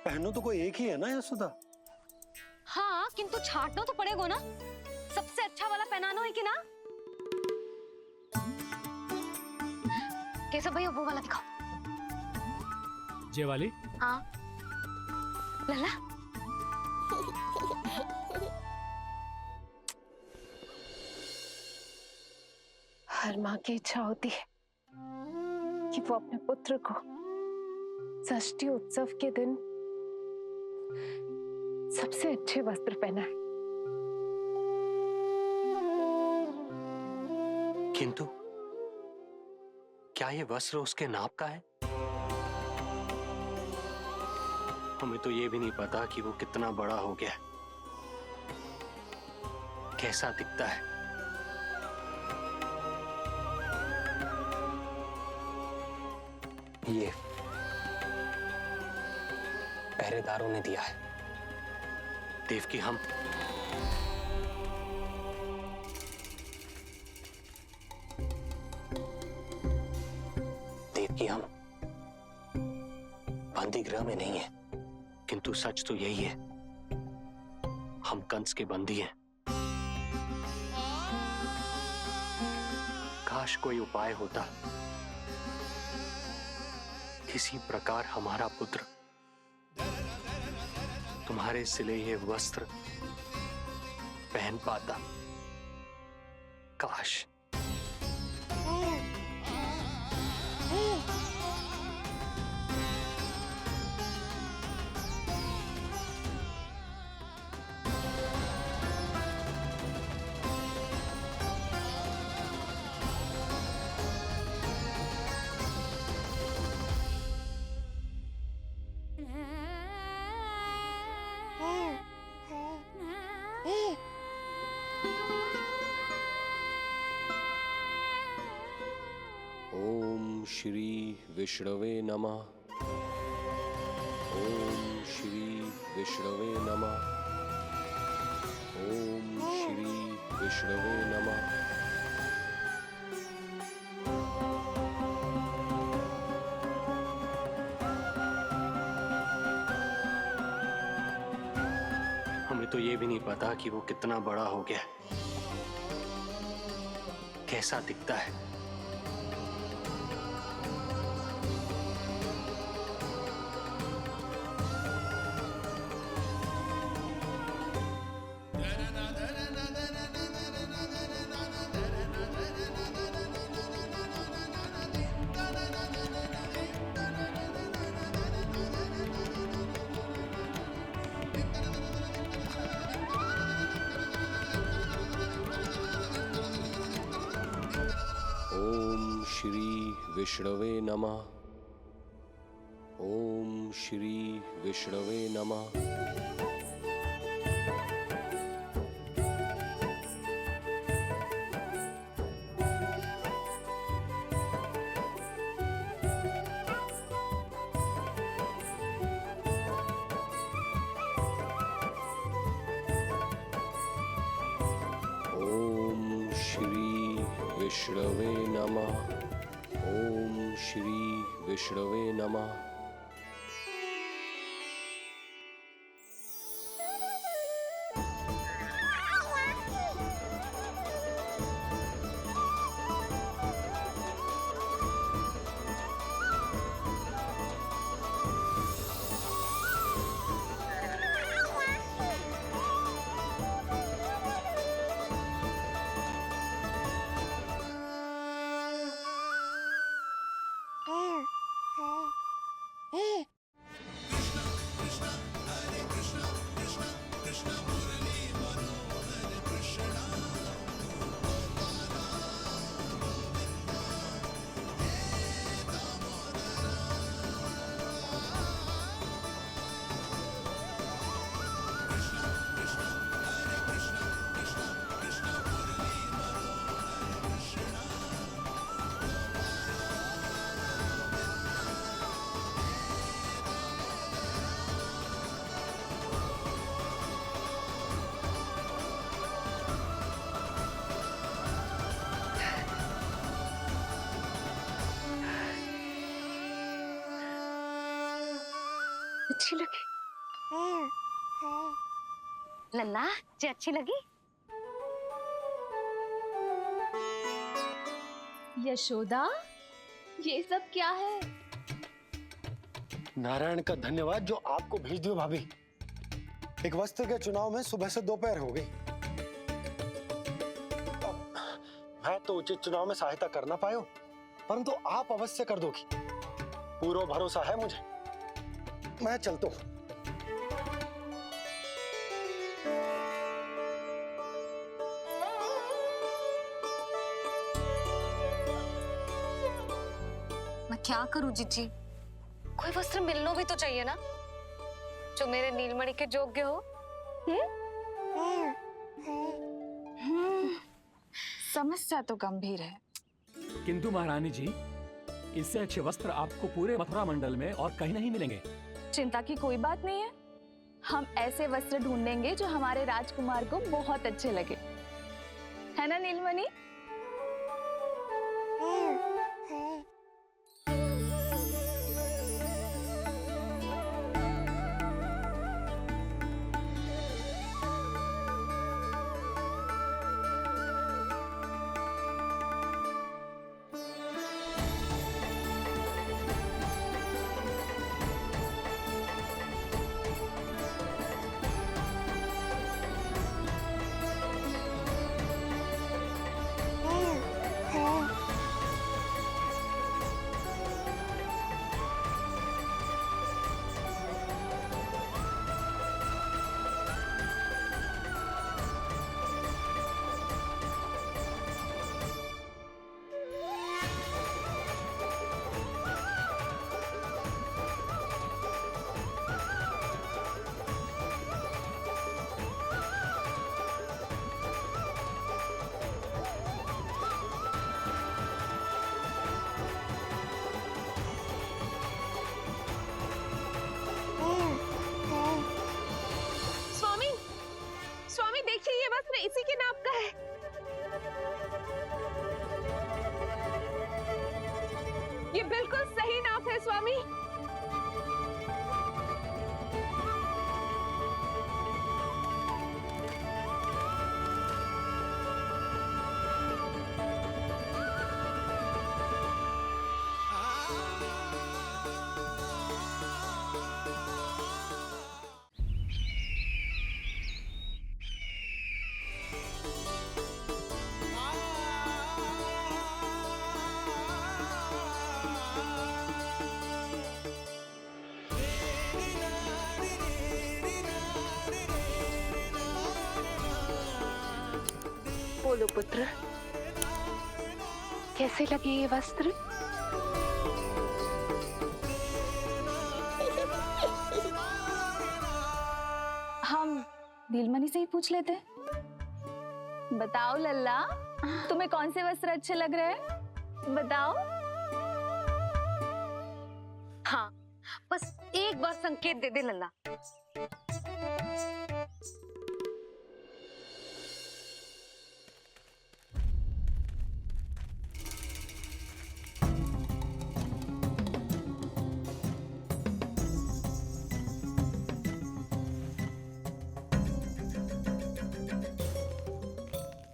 पहनो तो कोई एक ही है ना यशोदा? हाँ, किंतु छांटना तो पड़ेगा ना, सबसे अच्छा वाला पहनाना है कि ना? केशव भैया वो वाला दिखाओ। ये वाली? हाँ लल्ला, हर माँ की इच्छा होती है कि वो अपने पुत्र को षष्ठी उत्सव के दिन सबसे अच्छे वस्त्र पहनाए। किंतु क्या ये वस्त्र उसके नाप का है? हमें तो ये भी नहीं पता कि वो कितना बड़ा हो गया, कैसा दिखता है। ये पहरेदारों ने दिया है। देवकी, हम बंदी गृह में नहीं है, किंतु सच तो यही है, हम कंस के बंदी हैं। काश कोई उपाय होता, किसी प्रकार हमारा पुत्र तुम्हारे सिले ये वस्त्र पहन पाता। काश। ओम श्री विष्णवे नमः। ओम श्री विष्णवे नमः। ओम श्री विष्णवे नमः। हमें तो ये भी नहीं पता कि वो कितना बड़ा हो गया, कैसा दिखता है। ओम श्री विष्णवे नमः। ओम श्री विष्णवे नमः। ओम श्री विष्णवे नमः। ओम श्री विष्णवे नमः। अच्छी लगी लल्ला, जी अच्छी लगी। यशोदा, ये सब क्या है? नारायण का धन्यवाद जो आपको भेज दियो भाभी। एक वस्त्र के चुनाव में सुबह से दोपहर हो गई। मैं तो उचित चुनाव में सहायता कर ना पायो, परंतु आप अवश्य कर दोगी, पूरा भरोसा है मुझे। मैं चलता हूं। मैं क्या करूं जीजी? कोई वस्त्र मिलना भी तो चाहिए ना, जो मेरे नीलमणि के योग्य हो। समस्या तो गंभीर है, किंतु महारानी जी, इससे अच्छे वस्त्र आपको पूरे मथुरा मंडल में और कहीं नहीं मिलेंगे। चिंता की कोई बात नहीं है। हम ऐसे वस्त्र ढूंढेंगे जो हमारे राजकुमार को बहुत अच्छे लगे, है ना नीलमणि? स्वामी देखिए, ये वस्त्र इसी के नाप का है। ये बिल्कुल सही नाप है स्वामी। बोलो पुत्र, कैसे लगे ये वस्त्र? हम नीलमणि से ही पूछ लेते हैं। बताओ लल्ला, तुम्हें कौन से वस्त्र अच्छे लग रहे हैं? बताओ। हाँ, बस एक बार संकेत दे दे लल्ला।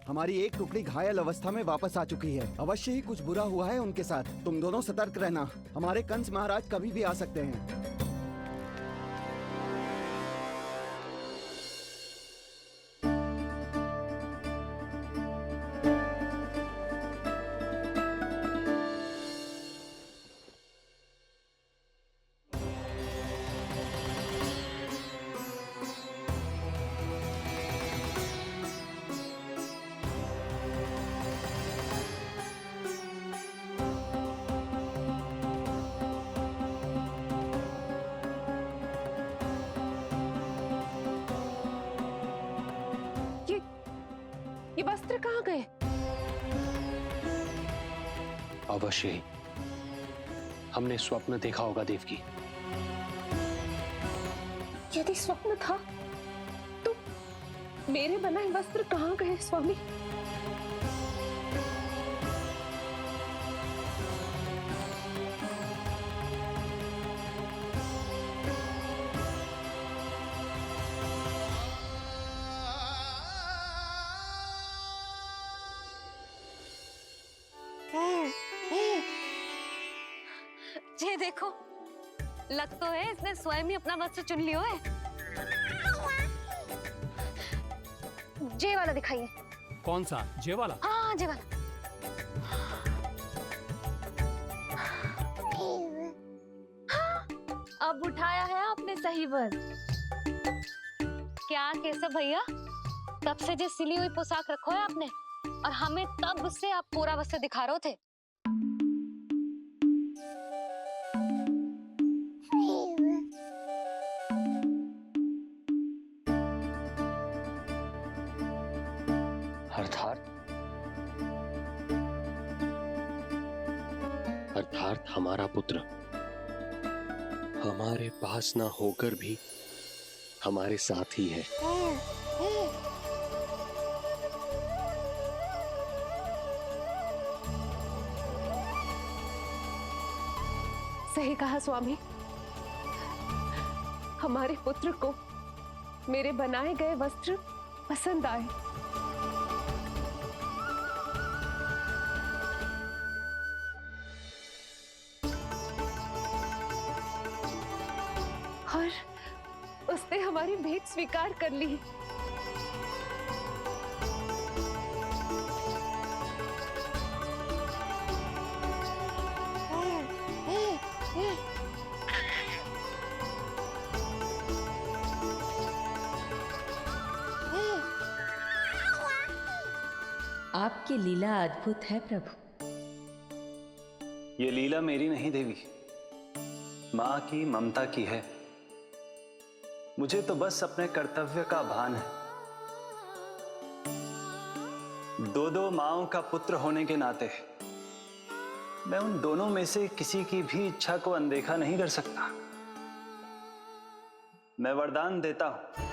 हमारी एक टुकड़ी घायल अवस्था में वापस आ चुकी है। अवश्य ही कुछ बुरा हुआ है उनके साथ। तुम दोनों सतर्क रहना, हमारे कंस महाराज कभी भी आ सकते हैं। ये वस्त्र कहाँ गए? अवश्य ही हमने स्वप्न देखा होगा देवकी। यदि स्वप्न था तो मेरे बनाए वस्त्र कहाँ गए स्वामी? ये देखो, लग तो है इसने स्वयं ही अपना वस्त्र चुन लियो है। जे वाला दिखाइए। कौन सा? जे वाला? हाँ, जे वाला। अब उठाया है आपने सही वस्त्र। क्या केशव भैया, तब से जो सिली हुई पोशाक रखो है आपने, और हमें तब से आप पूरा वस्त्र दिखा रहे थे। अर्थात हमारा पुत्र हमारे पास ना होकर भी हमारे साथ ही है। सही कहा स्वामी, हमारे पुत्र को मेरे बनाए गए वस्त्र पसंद आए। और उसने हमारी भेंट स्वीकार कर ली। आपकी लीला अद्भुत है प्रभु। ये लीला मेरी नहीं देवी, मां की ममता की है। मुझे तो बस अपने कर्तव्य का भान है। दो माओं का पुत्र होने के नाते मैं उन दोनों में से किसी की भी इच्छा को अनदेखा नहीं कर सकता। मैं वरदान देता हूं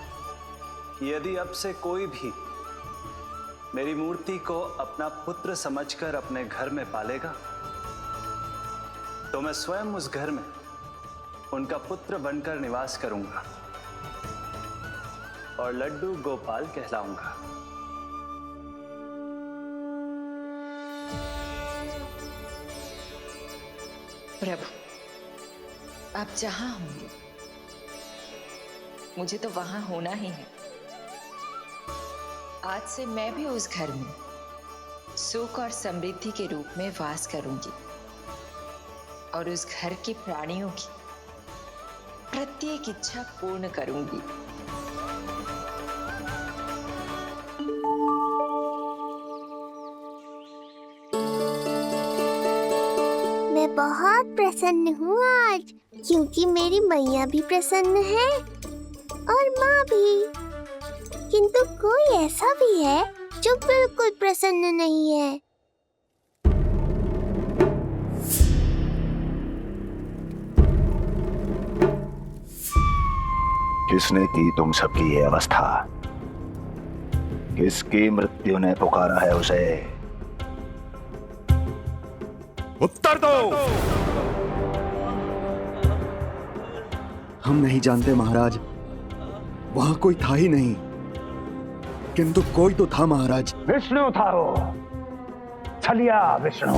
कि यदि अब से कोई भी मेरी मूर्ति को अपना पुत्र समझकर अपने घर में पालेगा, तो मैं स्वयं उस घर में उनका पुत्र बनकर निवास करूंगा और लड्डू गोपाल कहलाऊंगा। प्रभु, आप जहां होंगे मुझे तो वहां होना ही है। आज से मैं भी उस घर में सुख और समृद्धि के रूप में वास करूंगी और उस घर के प्राणियों की प्रत्येक इच्छा पूर्ण करूंगी। मैं बहुत प्रसन्न हूँ आज, क्योंकि मेरी मैया भी प्रसन्न है और माँ भी। किंतु कोई ऐसा भी है जो बिल्कुल प्रसन्न नहीं है। किसने की तुम सबकी ये अवस्था? किसकी मृत्यु ने पुकारा है उसे? उत्तर दो। हम नहीं जानते महाराज, वहां कोई था ही नहीं। किंतु कोई तो था महाराज। विष्णु था वो, छलिया विष्णु।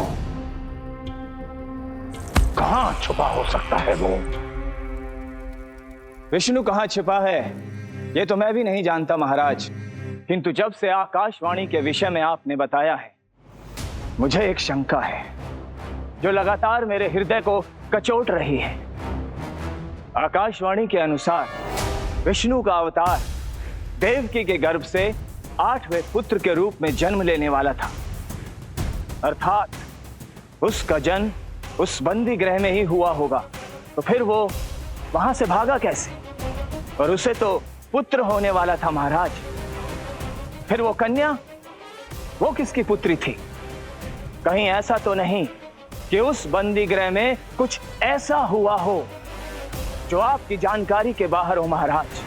कहां छुपा हो सकता है वो? विष्णु कहाँ छिपा है ये तो मैं भी नहीं जानता महाराज, किंतु जब से आकाशवाणी के विषय में आपने बताया है, मुझे एक शंका है जो लगातार मेरे हृदय को कचोट रही है। आकाशवाणी के अनुसार विष्णु का अवतार देवकी के गर्भ से 8वें पुत्र के रूप में जन्म लेने वाला था, अर्थात उसका जन्म उस बंदी गृह में ही हुआ होगा। तो फिर वो वहां से भागा कैसे? और उसे तो पुत्र होने वाला था महाराज। फिर वो कन्या, वो किसकी पुत्री थी? कहीं ऐसा तो नहीं कि उस बंदी गृह में कुछ ऐसा हुआ हो जो आपकी जानकारी के बाहर हो महाराज?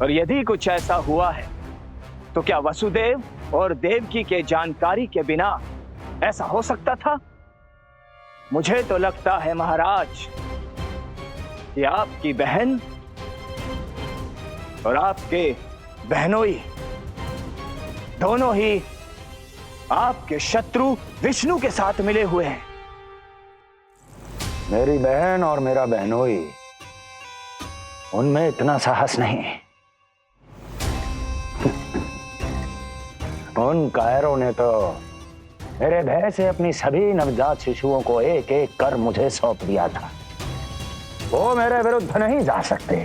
और यदि कुछ ऐसा हुआ है तो क्या वसुदेव और देवकी के जानकारी के बिना ऐसा हो सकता था? मुझे तो लगता है महाराज कि आपकी बहन और आपके बहनोई दोनों ही आपके शत्रु विष्णु के साथ मिले हुए हैं। मेरी बहन और मेरा बहनोई, उनमें इतना साहस नहीं। उन कायरों ने तो मेरे भय से अपनी सभी नवजात शिशुओं को एक एक कर मुझे सौंप दिया था। वो मेरे विरुद्ध नहीं जा सकते।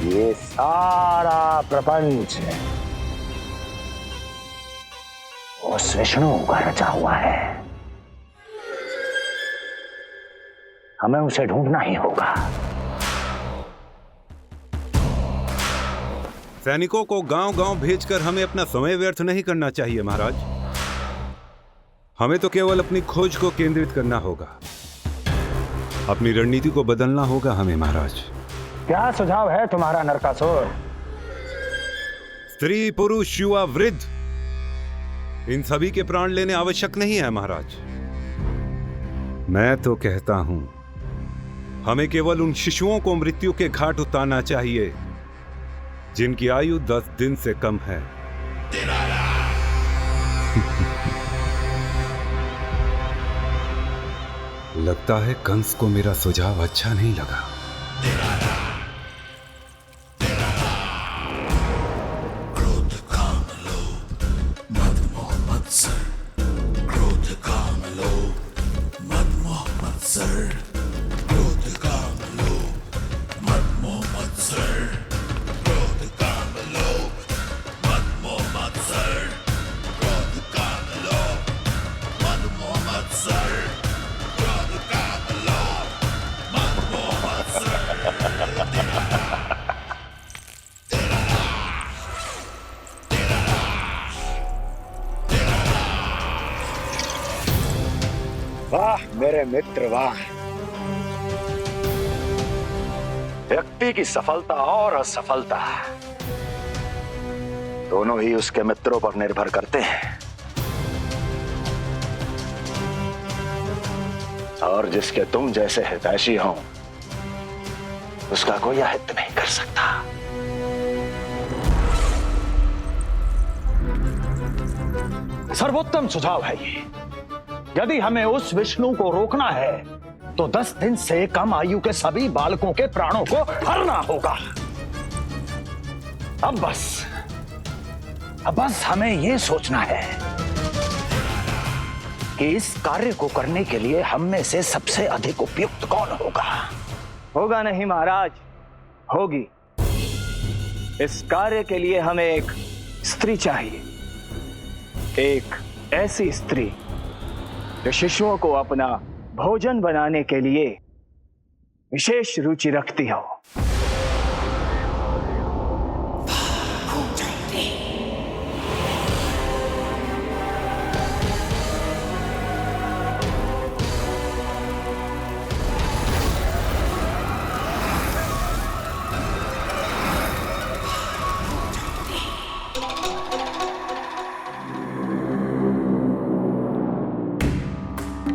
ये सारा प्रपंच उस विष्णु का रचा हुआ है। हमें उसे ढूंढना ही होगा। सैनिकों को गांव-गांव भेजकर हमें अपना समय व्यर्थ नहीं करना चाहिए महाराज। हमें तो केवल अपनी खोज को केंद्रित करना होगा। अपनी रणनीति को बदलना होगा हमें महाराज। क्या सुझाव है तुम्हारा नरकासुर? स्त्री, पुरुष, युवा, वृद्ध, इन सभी के प्राण लेने आवश्यक नहीं है महाराज। मैं तो कहता हूं हमें केवल उन शिशुओं को मृत्यु के घाट उतारना चाहिए जिनकी आयु 10 दिन से कम है। लगता है कंस को मेरा सुझाव अच्छा नहीं लगा। क्रोध काम लोभ मद मोह मत्सर, क्रोध काम लोभ मद मोह मत्सर, क्रोध काम लोभ मद मोह मत्सर, क्रोध काम लोभ मद मोह मत्सर, क्रोध काम लोभ मद मोह मत्सर, क्रोध काम लोभ मद मोह मत्सर। वाह मेरे मित्र वाह। व्यक्ति की सफलता और असफलता दोनों ही उसके मित्रों पर निर्भर करते हैं, और जिसके तुम जैसे हितैषी हो उसका कोई अहित नहीं कर सकता। सर्वोत्तम सुझाव है ये। यदि हमें उस विष्णु को रोकना है तो 10 दिन से कम आयु के सभी बालकों के प्राणों को हरना होगा। अब बस हमें यह सोचना है कि इस कार्य को करने के लिए हम में से सबसे अधिक उपयुक्त कौन होगा। होगा नहीं महाराज, होगी। इस कार्य के लिए हमें एक स्त्री चाहिए, एक ऐसी स्त्री जो शिशुओं को अपना भोजन बनाने के लिए विशेष रुचि रखती हो।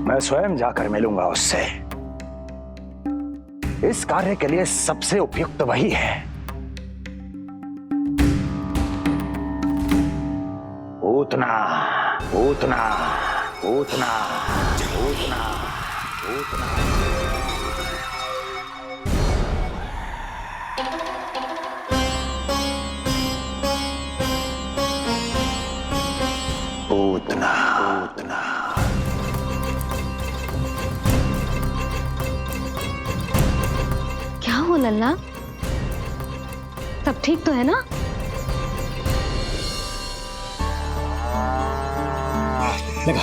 मैं स्वयं जाकर मिलूंगा उससे। इस कार्य के लिए सबसे उपयुक्त वही है। उतना उतना उतना उतना उतना उतना उतना। क्या हो लल्ला, सब ठीक तो है ना? लगा।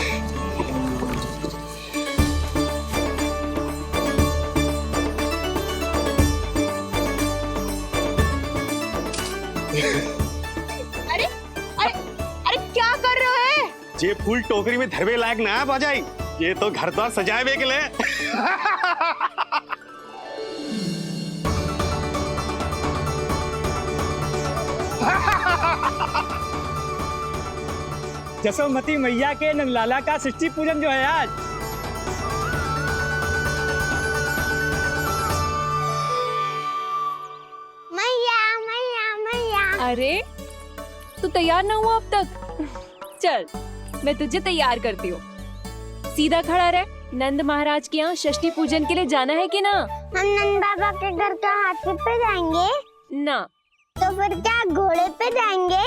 अरे अरे अरे क्या कर रहे हो? ये फूल टोकरी में धरवे लायक ना है बाजाई, ये तो घर द्वार सजाए के लिए। जसोमती मैया के नंदलाला का षष्ठी पूजन जो है आज। मैया मैया मैया। अरे तू तैयार ना हुआ अब तक? चल मैं तुझे तैयार करती हूँ। सीधा खड़ा रह। नंद महाराज के यहाँ षष्ठी पूजन के लिए जाना है कि ना? हम नंद बाबा के घर का हाथी पे जाएंगे ना। तो फिर क्या घोड़े पे जाएंगे?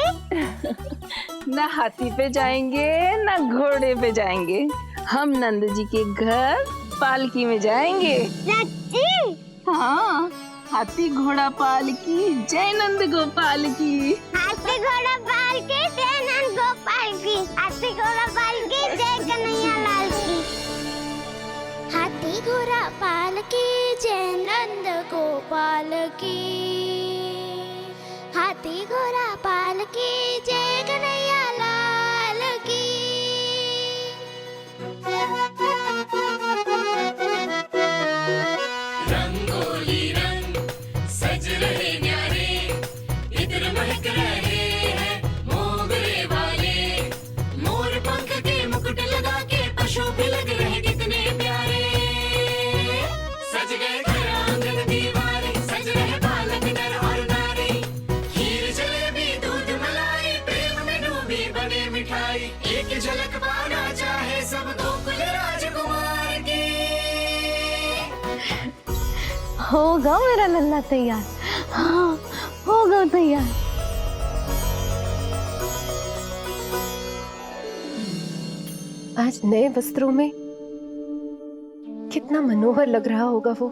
ना हाथी पे जाएंगे ना घोड़े पे जाएंगे, हम नंद जी के घर पालकी में जाएंगे। सच्ची? हाँ, हाथी घोड़ा पालकी, जय नंद गोपाल की। हाथी घोड़ा पालकी, जय नंद गोपाल की। हाथी घोड़ा पालकी, जय कन्हैया लाल की। हाथी घोड़ा पालकी, जय नंद गोपाल की। हाथी घोड़ा पालकी, जय कन्हैया लाल की। रंगोली रंग सज रहे न्यारे, इधर महक रहे हैं मोगरे वाले। मोर पंख के मुकुट लगा के पशु भी लग रहे कितने प्यारे। सज गए घर आंगन दीवारे, सज रहे बालक नर और नारी। खीर जलेबी दूध मलाई, प्रेम में डूबी बने मिठाई। एक झलक पाना चाहे सब गोकुल राजकुमार की। होगा मेरा लल्ला तैयार। हाँ, होगा तैयार। आज नए वस्त्रों में कितना मनोहर लग रहा होगा वो।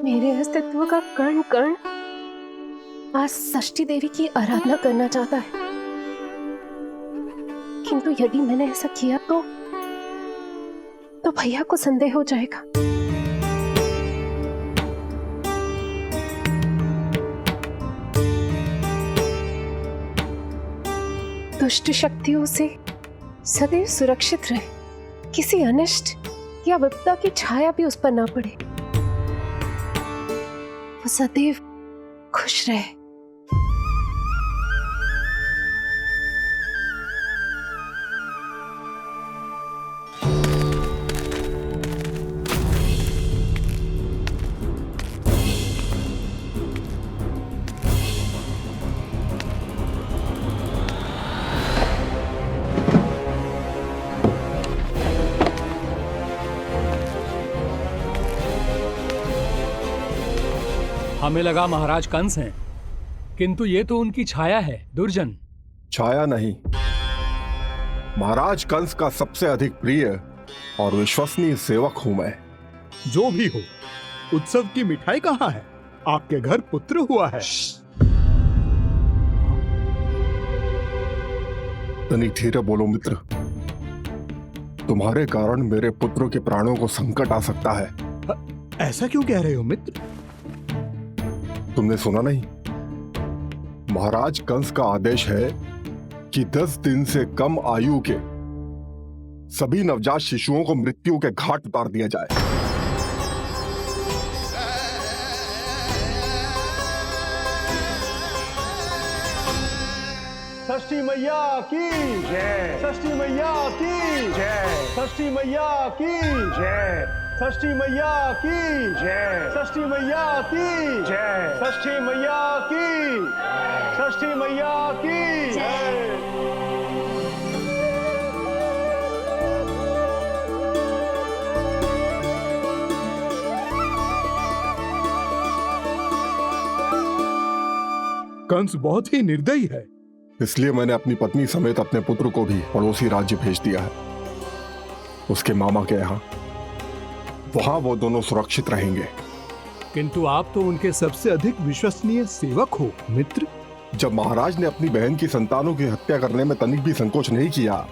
मेरे अस्तित्व का कण कण आज षष्ठी देवी की आराधना करना चाहता है, किंतु यदि मैंने ऐसा किया तो भैया को संदेह हो जाएगा। दुष्ट शक्तियों से सदैव सुरक्षित रहे, किसी अनिष्ट या विपदा की छाया भी उस पर ना पड़े, वो सदैव खुश रहे। हमें लगा महाराज कंस हैं, किंतु ये तो उनकी छाया है दुर्जन। छाया नहीं, महाराज कंस का सबसे अधिक प्रिय और विश्वसनीय सेवक हूं मैं। जो भी हो, उत्सव की मिठाई कहाँ है? आपके घर पुत्र हुआ है। तनिक धीरे बोलो मित्र, तुम्हारे कारण मेरे पुत्र के प्राणों को संकट आ सकता है। ऐसा क्यों कह रहे हो मित्र? तुमने सुना नहीं? महाराज कंस का आदेश है कि 10 दिन से कम आयु के सभी नवजात शिशुओं को मृत्यु के घाट उतार दिया जाए। षष्ठी मैया की जय। षष्ठी मैया की जय। षष्ठी मैया की जय। षष्ठी मैया की जय। षष्ठी मैया की जय। षष्ठी मैया की। षष्ठी मैया की जय। कंस बहुत ही निर्दयी है। इसलिए मैंने अपनी पत्नी समेत अपने पुत्र को भी पड़ोसी राज्य भेज दिया है, उसके मामा के यहाँ। वहां वो दोनों सुरक्षित रहेंगे। किंतु आप तो उनके सबसे अधिक विश्वसनीय सेवक हो मित्र। जब महाराज ने अपनी बहन की संतानों की हत्या करने में तनिक भी संकोच नहीं किया,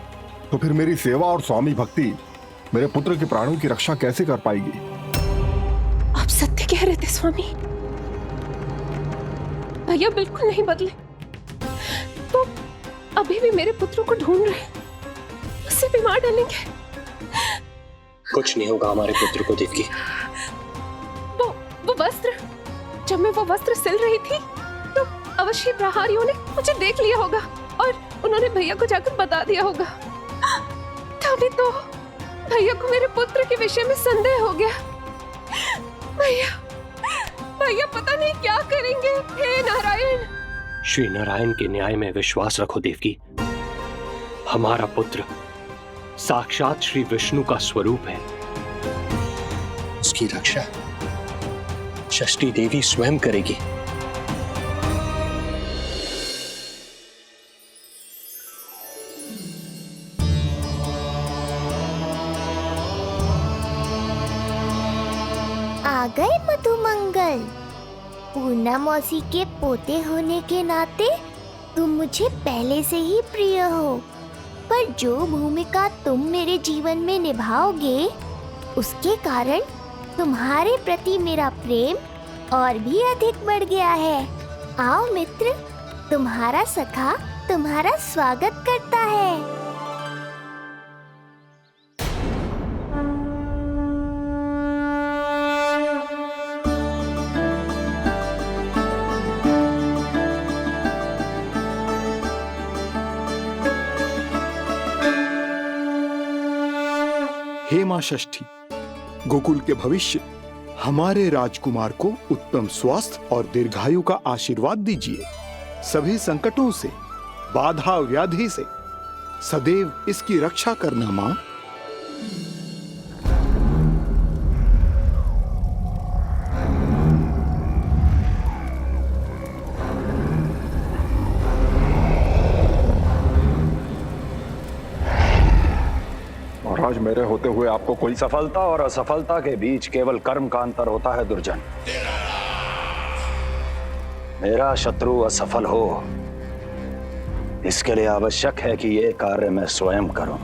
तो फिर मेरी सेवा और स्वामी भक्ति मेरे पुत्र के प्राणों की रक्षा कैसे कर पाएगी? आप सत्य कह रहे थे स्वामी। भैया बिल्कुल नहीं बदले, तो अभी भी मेरे पुत्र को ढूंढ रहे, उसे भी मार डालेंगे। कुछ नहीं होगा हमारे पुत्र को देवकी। वो वस्त्र, जब मैं वो वस्त्र सिल रही थी तो अवश्य प्रहारियों ने मुझे देख लिया होगा और उन्होंने भैया को जाकर बता दिया होगा। तभी तो भैया को मेरे पुत्र के विषय में संदेह हो गया। भैया भैया पता नहीं क्या करेंगे। हे नारायण। श्री नारायण के न्याय में विश्वास रखो देवकी। हमारा पुत्र साक्षात श्री विष्णु का स्वरूप है। उसकी रक्षा षष्ठी देवी स्वयं करेगी। आ गए मधुमंगल। पूर्णा मौसी के पोते होने के नाते तुम मुझे पहले से ही प्रिय हो, पर जो भूमिका तुम मेरे जीवन में निभाओगे उसके कारण तुम्हारे प्रति मेरा प्रेम और भी अधिक बढ़ गया है। आओ मित्र, तुम्हारा सखा तुम्हारा स्वागत करता है। हे मां षष्ठी, गोकुल के भविष्य हमारे राजकुमार को उत्तम स्वास्थ्य और दीर्घायु का आशीर्वाद दीजिए। सभी संकटों से, बाधा व्याधि से सदैव इसकी रक्षा करना मां। महाराज, मेरे होते हुए आपको कोई सफलता और असफलता के बीच केवल कर्म का अंतर होता है दुर्जन। मेरा शत्रु असफल हो, इसके लिए आवश्यक है कि ये कार्य मैं स्वयं करूं।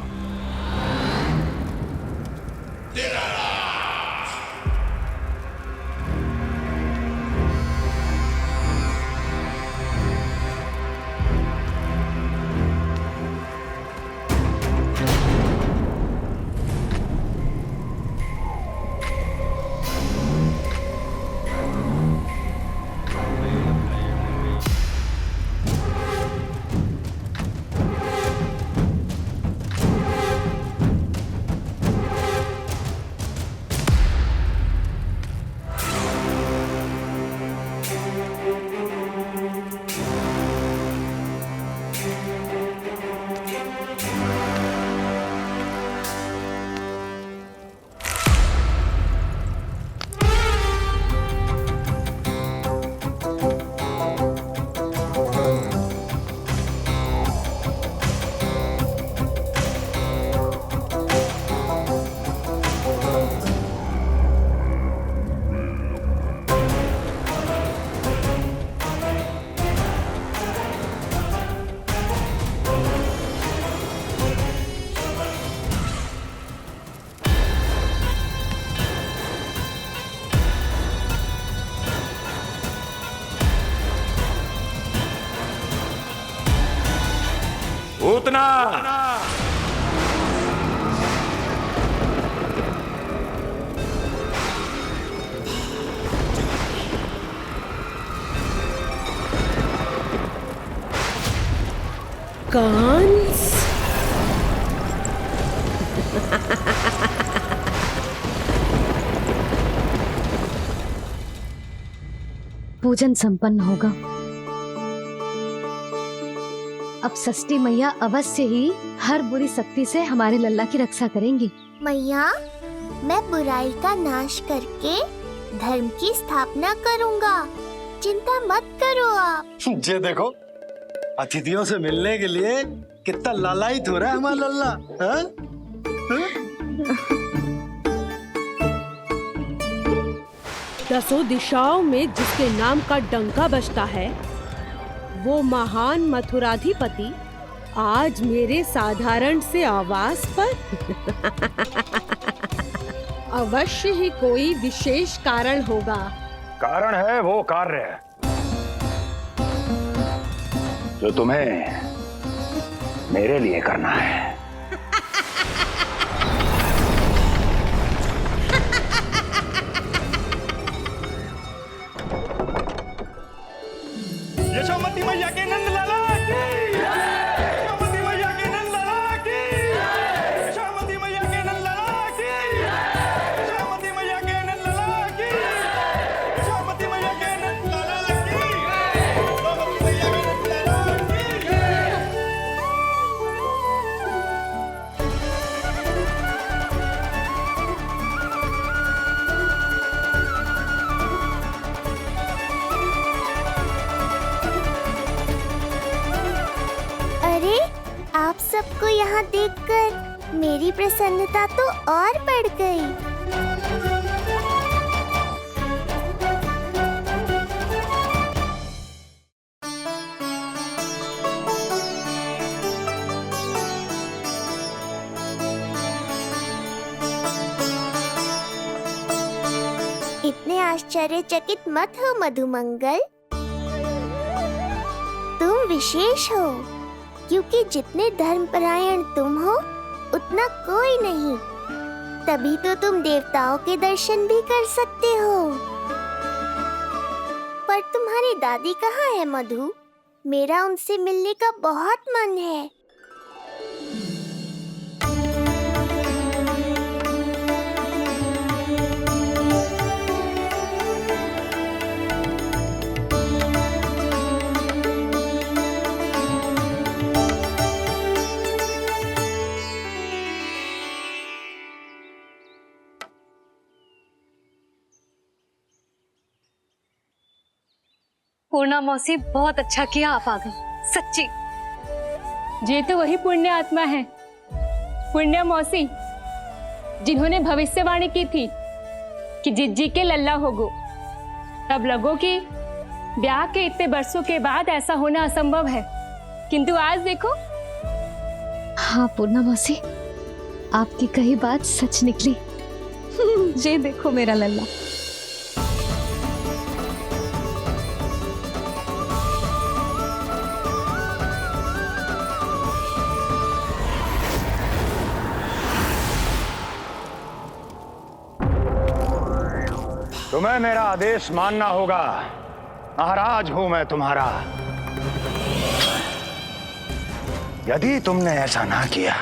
पूतना, कंस। पूजन संपन्न होगा। अब षष्ठी मैया अवश्य ही हर बुरी शक्ति से हमारे लल्ला की रक्षा करेंगी। मैया, मैं बुराई का नाश करके धर्म की स्थापना करूंगा, चिंता मत करो आप। ये देखो, अतिथियों से मिलने के लिए कितना लालायित हो रहा है हमारा लल्ला। हाँ? दसों दिशाओं में जिसके नाम का डंका बजता है, वो महान मथुराधिपति आज मेरे साधारण से आवास पर। अवश्य ही कोई विशेष कारण होगा। कारण है वो कार्य जो तुम्हें मेरे लिए करना है। यशोमती मैया के नंद लाला की, यशोमती मैया के नंद लाला की, यशोमती मैया के नंद लाला की, यशोमती मैया के नंद लाला की, यशोमती मैया सबको यहाँ देखकर मेरी प्रसन्नता तो और बढ़ गई। इतने आश्चर्यचकित मत हो मधुमंगल, तुम विशेष हो, क्योंकि जितने धर्मपरायण तुम हो उतना कोई नहीं। तभी तो तुम देवताओं के दर्शन भी कर सकते हो। पर तुम्हारी दादी कहाँ है मधु? मेरा उनसे मिलने का बहुत मन है। पूर्णा मौसी, बहुत अच्छा किया आप आ गई, सच्ची। ये तो वही पुण्य आत्मा है, पुण्य मौसी, जिन्होंने भविष्यवाणी की थी कि जिज्जी के लल्ला होगो। तब लगो कि ब्याह के इतने बरसों के बाद ऐसा होना असंभव है, किंतु आज देखो। हाँ पूर्णा मौसी, आपकी कही बात सच निकली। ये देखो मेरा लल्ला। तुम्हें मेरा आदेश मानना होगा। महाराज हूं मैं तुम्हारा। यदि तुमने ऐसा ना किया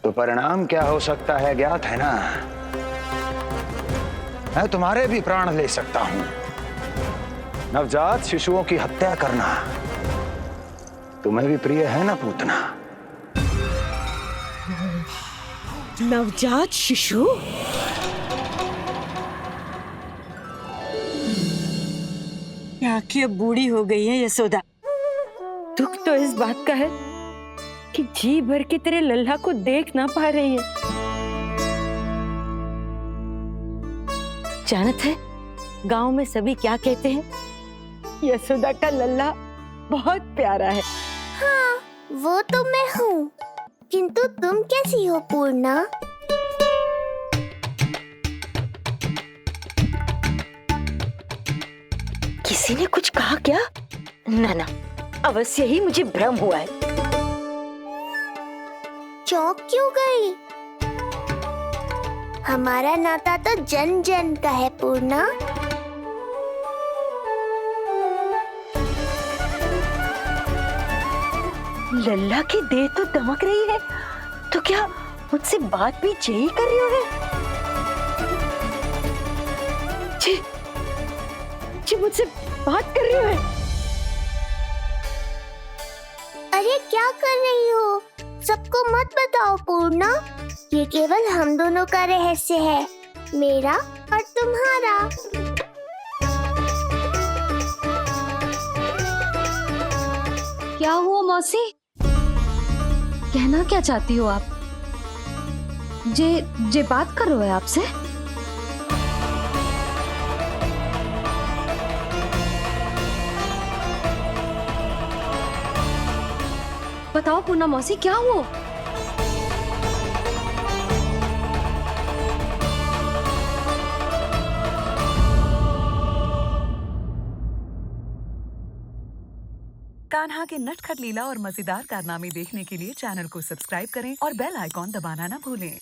तो परिणाम क्या हो सकता है ज्ञात है ना? मैं तुम्हारे भी प्राण ले सकता हूं। नवजात शिशुओं की हत्या करना तुम्हें भी प्रिय है ना पूतना? नवजात शिशु? आंखें अब बूढ़ी हो गई है यशोदा। दुख तो इस बात का है कि जी भर के तेरे लल्ला को देख ना पा रही है। जानत है गांव में सभी क्या कहते हैं? यशोदा का लल्ला बहुत प्यारा है। हाँ, वो तो मैं हूँ, किंतु तुम कैसी हो पूर्णा? किसी ने कुछ कहा क्या? ना ना, अवश्य ही मुझे भ्रम हुआ है। चौंक क्यों गई? हमारा नाता तो जन जन का है पूर्णा। लल्ला की देह तो दमक रही है, तो क्या मुझसे बात भी यही कर रही है? जी मुझसे बात कर रही है। अरे क्या कर रही हो? सबको मत बताओ पूर्णा, ये केवल हम दोनों का रहस्य है, मेरा और तुम्हारा। क्या हुआ मौसी? कहना क्या चाहती हो आप? जे बात कर रहे हो आपसे? बताओ पूर्णा मौसी, क्या हुआ? कान्हा के नटखट लीला और मजेदार कारनामे देखने के लिए चैनल को सब्सक्राइब करें और बेल आइकॉन दबाना ना भूलें।